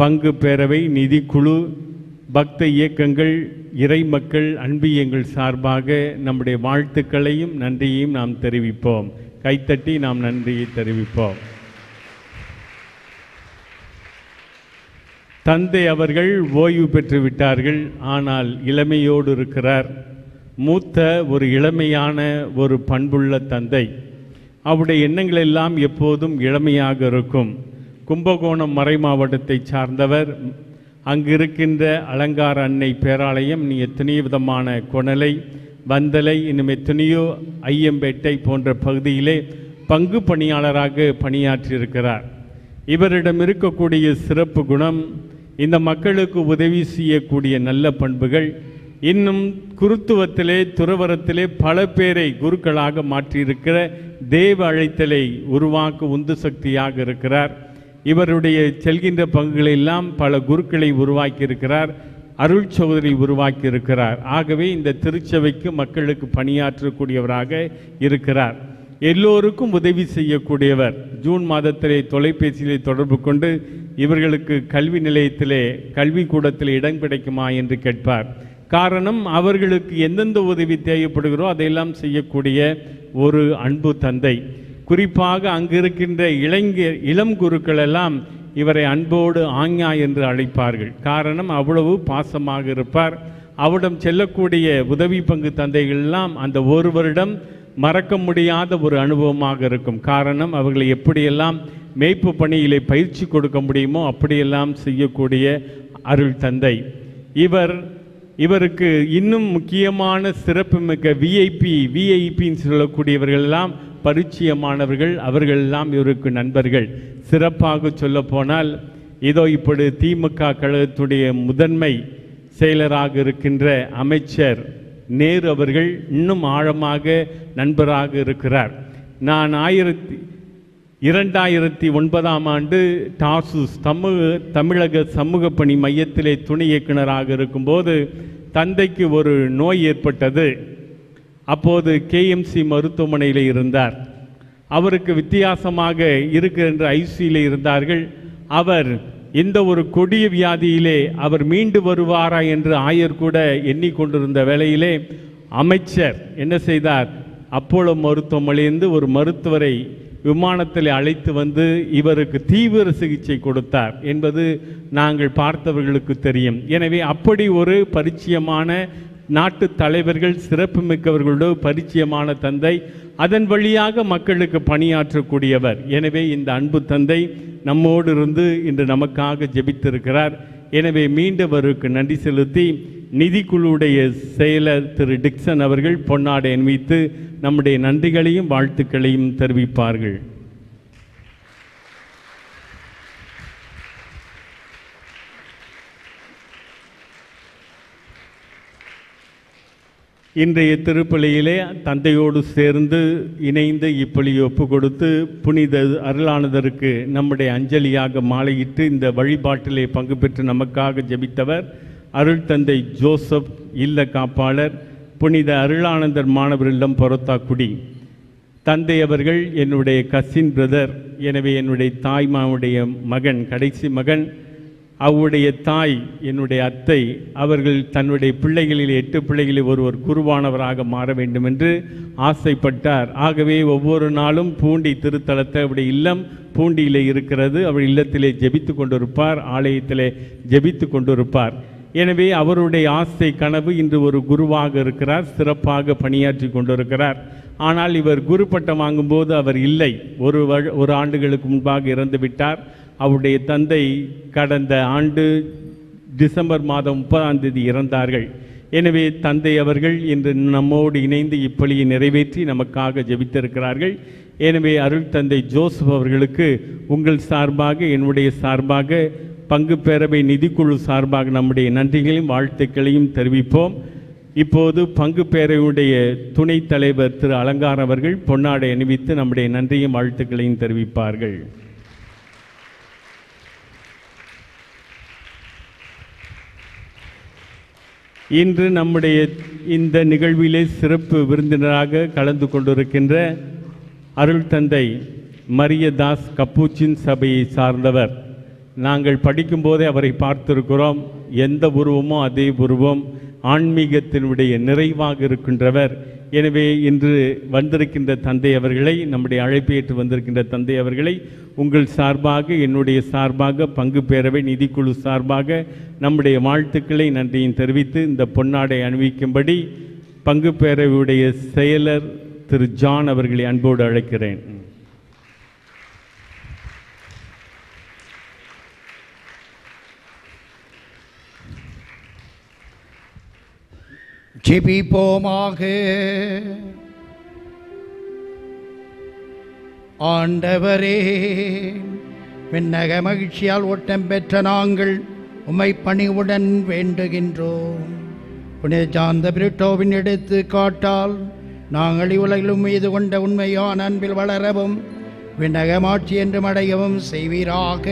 பங்கு பேரவை, நிதிக்குழு, பக்த இயக்கங்கள், இறை மக்கள், அன்பியங்கள் சார்பாக நம்முடைய வாழ்த்துக்களையும் நன்றியையும் நாம் தெரிவிப்போம். கைத்தட்டி நாம் நன்றியை தெரிவிப்போம். தந்தை அவர்கள் ஓய்வு பெற்று விட்டார்கள், ஆனால் இளமையோடு இருக்கிறார். மூத்த ஒரு இளமையான ஒரு பண்புள்ள தந்தை. அவருடைய எண்ணங்கள் எல்லாம் எப்போதும் இளமையாக இருக்கும். கும்பகோணம் மறை மாவட்டத்தை சார்ந்தவர். அங்கு இருக்கின்ற அலங்கார அன்னை பேராலயம், நீ எத்தனையோ விதமான கொணலை, வந்தலை, இன்னும் எத்தனையோ ஐயம்பேட்டை போன்ற பகுதியிலே பங்கு பணியாளராக பணியாற்றியிருக்கிறார். இவரிடம் இருக்கக்கூடிய சிறப்பு குணம், இந்த மக்களுக்கு உதவி செய்யக்கூடிய நல்ல பண்புகள், இன்னும் குருத்துவத்திலே, துறவரத்திலே பல பேரை குருக்களாக மாற்றியிருக்கிற தேவ அழைத்தலை உருவாக்க உந்து சக்தியாக இருக்கிறார். இவருடைய செல்கின்ற பங்குகளெல்லாம் பல குருக்களை உருவாக்கியிருக்கிறார், அருள் சகோதரி உருவாக்கியிருக்கிறார். ஆகவே இந்த திருச்சபைக்கு மக்களுக்கு பணியாற்றக்கூடியவராக இருக்கிறார். எல்லோருக்கும் உதவி செய்யக்கூடியவர். ஜூன் மாதத்திலே தொலைபேசியிலே தொடர்பு கொண்டு இவர்களுக்கு கல்வி நிலையத்திலே, கல்விக்கூடத்தில் இடம் கிடைக்குமா என்று கேட்பார். காரணம், அவர்களுக்கு எந்தெந்த உதவி தேவைப்படுகிறோ அதையெல்லாம் செய்யக்கூடிய ஒரு அன்பு தந்தை. குறிப்பாக அங்கு இருக்கின்ற இளம் குருக்கள் எல்லாம் இவரை அன்போடு ஆஞ்ஞா என்று அழைப்பார்கள். காரணம், அவ்வளவு பாசமாக இருப்பார். அவரிடம் செல்லக்கூடிய உதவி பங்கு தந்தைகள் எல்லாம் அந்த ஒரு வருடம் மறக்க முடியாத ஒரு அனுபவமாக இருக்கும். காரணம், அவர்களை எப்படியெல்லாம் மேய்ப்பு பணியிலே பயிற்சி கொடுக்க முடியுமோ அப்படியெல்லாம் செய்யக்கூடிய அருள் தந்தை. இவருக்கு இன்னும் முக்கியமான சிறப்புமிக்க விஐபின்னு சொல்லக்கூடியவர்கள் எல்லாம் பரிச்சயமானவர்கள். அவர்களெல்லாம் இவருக்கு நண்பர்கள். சிறப்பாக சொல்ல போனால், இதோ இப்படி திமுக கழகத்துடைய முதன்மை செயலராக இருக்கின்ற அமைச்சர் நேரு அவர்கள் இன்னும் ஆழமாக நண்பராக இருக்கிறார். நான் 2009ஆம் ஆண்டு டாசூஸ் தமிழக சமூக பணி மையத்திலே துணை இயக்குனராக இருக்கும்போது தந்தைக்கு ஒரு நோய் ஏற்பட்டது. அப்போது கேஎம்சி மருத்துவமனையில் இருந்தார். அவருக்கு வித்தியாசமாக இருக்கின்ற ஐசியூவில் இருந்தார்கள். அவர் இந்த ஒரு கொடிய வியாதியிலே அவர் மீண்டு வருவாரா என்று ஆயர் கூட எண்ணிக்கொண்டிருந்த வேளையிலே அமைச்சர் என்ன செய்தார், அப்போலோ மருத்துவமனையிலிருந்து ஒரு மருத்துவரை விமானத்தில் அழைத்து வந்து இவருக்கு தீவிர சிகிச்சை கொடுத்தார் என்பது நாங்கள் பார்த்தவர்களுக்கு தெரியும். எனவே அப்படி ஒரு பரிச்சயமான நாட்டு தலைவர்கள், சிறப்புமிக்கவர்களோடு பரிச்சயமான தந்தை, அதன் வழியாக மக்களுக்கு பணியாற்றக்கூடியவர். எனவே இந்த அன்பு தந்தை நம்மோடு இருந்து இன்று நமக்காக ஜெபித்திருக்கிறார். எனவே மீண்டவருக்கு நன்றி செலுத்தி நிதிக்குழுவுடைய செயலர் திரு டிக்சன் அவர்கள் பொன்னாடை அணிவித்து நம்முடைய நன்றிகளையும் வாழ்த்துக்களையும் தெரிவிப்பார்கள். இன்றைய திருப்பலியிலே தந்தையோடு சேர்ந்து இணைந்து இப்பலியை ஒப்பு கொடுத்து புனித அருளானதருக்கு நம்முடைய அஞ்சலியாக மாலையிட்டு இந்த வழிபாட்டிலே பங்கு பெற்று நமக்காக ஜெபித்தவர் அருள் தந்தை ஜோசப் இல்ல காப்பாளர், புனித அருளானந்தர் மாணவர் இல்லம் பொறத்தாக்குடி. தந்தை அவர்கள் என்னுடைய கசின் பிரதர். எனவே என்னுடைய தாய்மாவுடைய மகன், கடைசி மகன். அவருடைய தாய் என்னுடைய அத்தை. அவர்கள் தன்னுடைய பிள்ளைகளில் 8 பிள்ளைகளில் ஒருவர் குருவானவராக மாற வேண்டும் என்று ஆசைப்பட்டார். ஆகவே ஒவ்வொரு நாளும் பூண்டி திருத்தலத்தை, அவருடைய இல்லம் பூண்டியிலே இருக்கிறது, அவர் இல்லத்திலே ஜெபித்து கொண்டிருப்பார், ஆலயத்திலே ஜெபித்து கொண்டிருப்பார். எனவே அவருடைய ஆசை கனவு இன்று ஒரு குருவாக இருக்கிறார், சிறப்பாக பணியாற்றி கொண்டிருக்கிறார். ஆனால் இவர் குரு பட்டம் வாங்கும்போது அவர் இல்லை, ஒரு ஆண்டுகளுக்கு முன்பாக இறந்து விட்டார். அவருடைய தந்தை கடந்த ஆண்டு டிசம்பர் மாதம் 30ஆம் தேதி இறந்தார்கள். எனவே தந்தை அவர்கள் இன்று நம்மோடு இணைந்து இப்பலியை நிறைவேற்றி நமக்காக ஜெபித்திருக்கிறார்கள். எனவே அருள் தந்தை ஜோசப் அவர்களுக்கு உங்கள் சார்பாக, என்னுடைய சார்பாக, பங்கு பேரவை நிதிக்குழு சார்பாக நம்முடைய நன்றிகளையும் வாழ்த்துக்களையும் தெரிவிப்போம். இப்போது பங்கு பேரவையுடைய துணைத் தலைவர் திரு அலங்கார் அவர்கள் பொன்னாடை அணிவித்து நம்முடைய நன்றியும் வாழ்த்துக்களையும் தெரிவிப்பார்கள். இன்று நம்முடைய இந்த நிகழ்விலே சிறப்பு விருந்தினராக கலந்து கொண்டிருக்கின்ற அருள் தந்தை மரியதாஸ் கப்பூச்சின் சபையை சார்ந்தவர். நாங்கள் படிக்கும்போதே அவரை பார்த்திருக்கிறோம். எந்த உருவமோ அதே உருவம், ஆன்மீகத்தினுடைய நிறைவாக இருக்கின்றவர். எனவே இன்று வந்திருக்கின்ற தந்தை அவர்களை, நம்முடைய அழைப்பை ஏற்று வந்திருக்கின்ற தந்தை அவர்களை உங்கள் சார்பாக, என்னுடைய சார்பாக, பங்கு பேரவை நிதிக்குழு சார்பாக நம்முடைய வாழ்த்துக்களை நன்றியும் தெரிவித்து இந்த பொன்னாடை அணிவிக்கும்படி பங்கு பேரவையுடைய செயலர் திரு ஜான் அவர்களை அன்போடு அழைக்கிறேன். ஜெபிப்போமாக. ஆண்டவரே, விண்ணக மகிழ்ச்சியால் ஓட்டம் பெற்ற நாங்கள் உம்மை பணிவுடன் வேண்டுகின்றோம். புனித சாந்த பிரிட்டோவின் எடுத்து காட்டால் நாங்கள் இவ்வுலகிலும் மீது கொண்ட உண்மையான அன்பில் வளரவும் விண்ணகமாட்சி என்றும் அடையவும் செய்வீராக.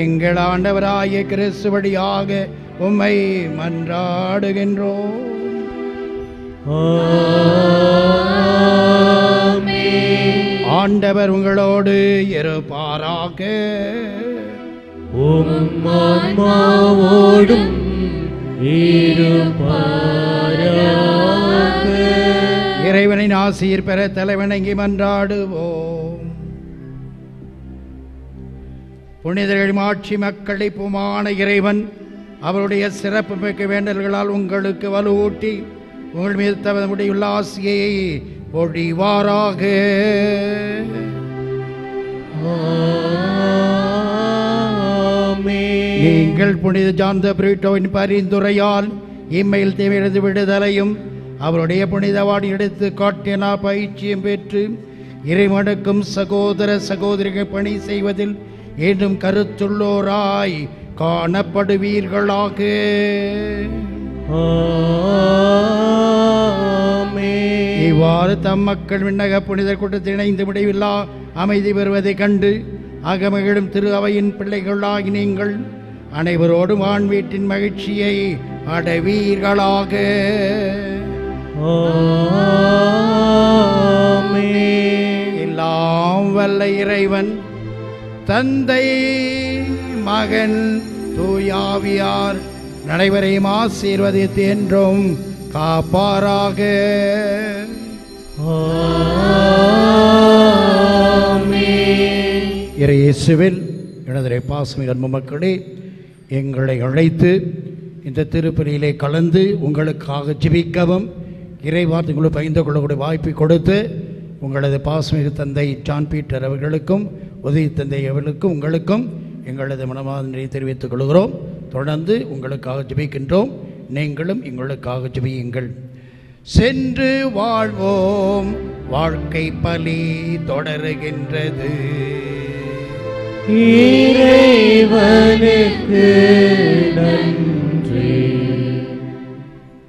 எங்கள் ஆண்டவராகிய கிறிஸ்து வழியாக உம்மை மன்றாடுகின்றோம். ஆண்டவர் உங்களோடு இருப்பாராக. ஆன்மாவோடும் இருப்பாராக. இறைவனின் ஆசீர் பெற தலைவணங்கி மன்றாடுவோம். புனிதர்கள் மாட்சி மக்களிப்புமான இறைவன் அவருடைய சிறப்பு மிக்க வேண்டல்களால் உங்களுக்கு வலுவூட்டி உங்கள் மீது தமது ஆசியை பொழிவாராக. நீங்கள் புனித சாந்த பிரிட்டோவின் பரிந்துரையால் இம்மையில் தேவையிலிருந்து விடுதலையும் அவருடைய புனித வாடி எடுத்து காட்டினா பயிற்சியும் பெற்று இறைவனுக்கும் சகோதர சகோதரிகள் பணி செய்வதில் ஏதும் கருத்துள்ளோராய் காணப்படுவீர்களாக. இவ்வாறு தம் மக்கள் விண்ணக புனிதர் கூட்டத்தில் இணைந்து முடிவில்லா அமைதி பெறுவதைக் கண்டு அகமகிழும் திரு அவையின் பிள்ளைகளாகி நீங்கள் அனைவரோடும் ஆண் வீட்டின் மகிழ்ச்சியை அடைவீர்களாக. எல்லாம் வல்ல இறைவன் தந்தை, மகன், தூயாவியார் அனைவரையும் ஆசீர்வதித்து என்றும் காப்பாராக. இயேசுவில் எனது பாசமிகு அன்பு மக்களே, எங்களை அழைத்து இந்த திருப்பலியிலே கலந்து உங்களுக்காக ஜெபிக்கவும் இறைவார்த்தைகளை பகிர்ந்து கொள்ளக்கூடிய வாய்ப்பை கொடுத்து உங்களது பாசமிகு தந்தை ஜான் பீட்டர் அவர்களுக்கும் உதவி தந்தை அவர்களுக்கும் உங்களுக்கும் எங்களது மனமார்ந்த நன்றியை தெரிவித்துக் கொள்கிறோம். தொடர்ந்து உங்களுக்காக ஜெபிக்கின்றோம். நீங்களும் எங்களுக்காக ஜெபியுங்கள். சென்று வாழ்வோம், வாழ்க்கை பலி தொடருகின்றது. இறைவனுக்கு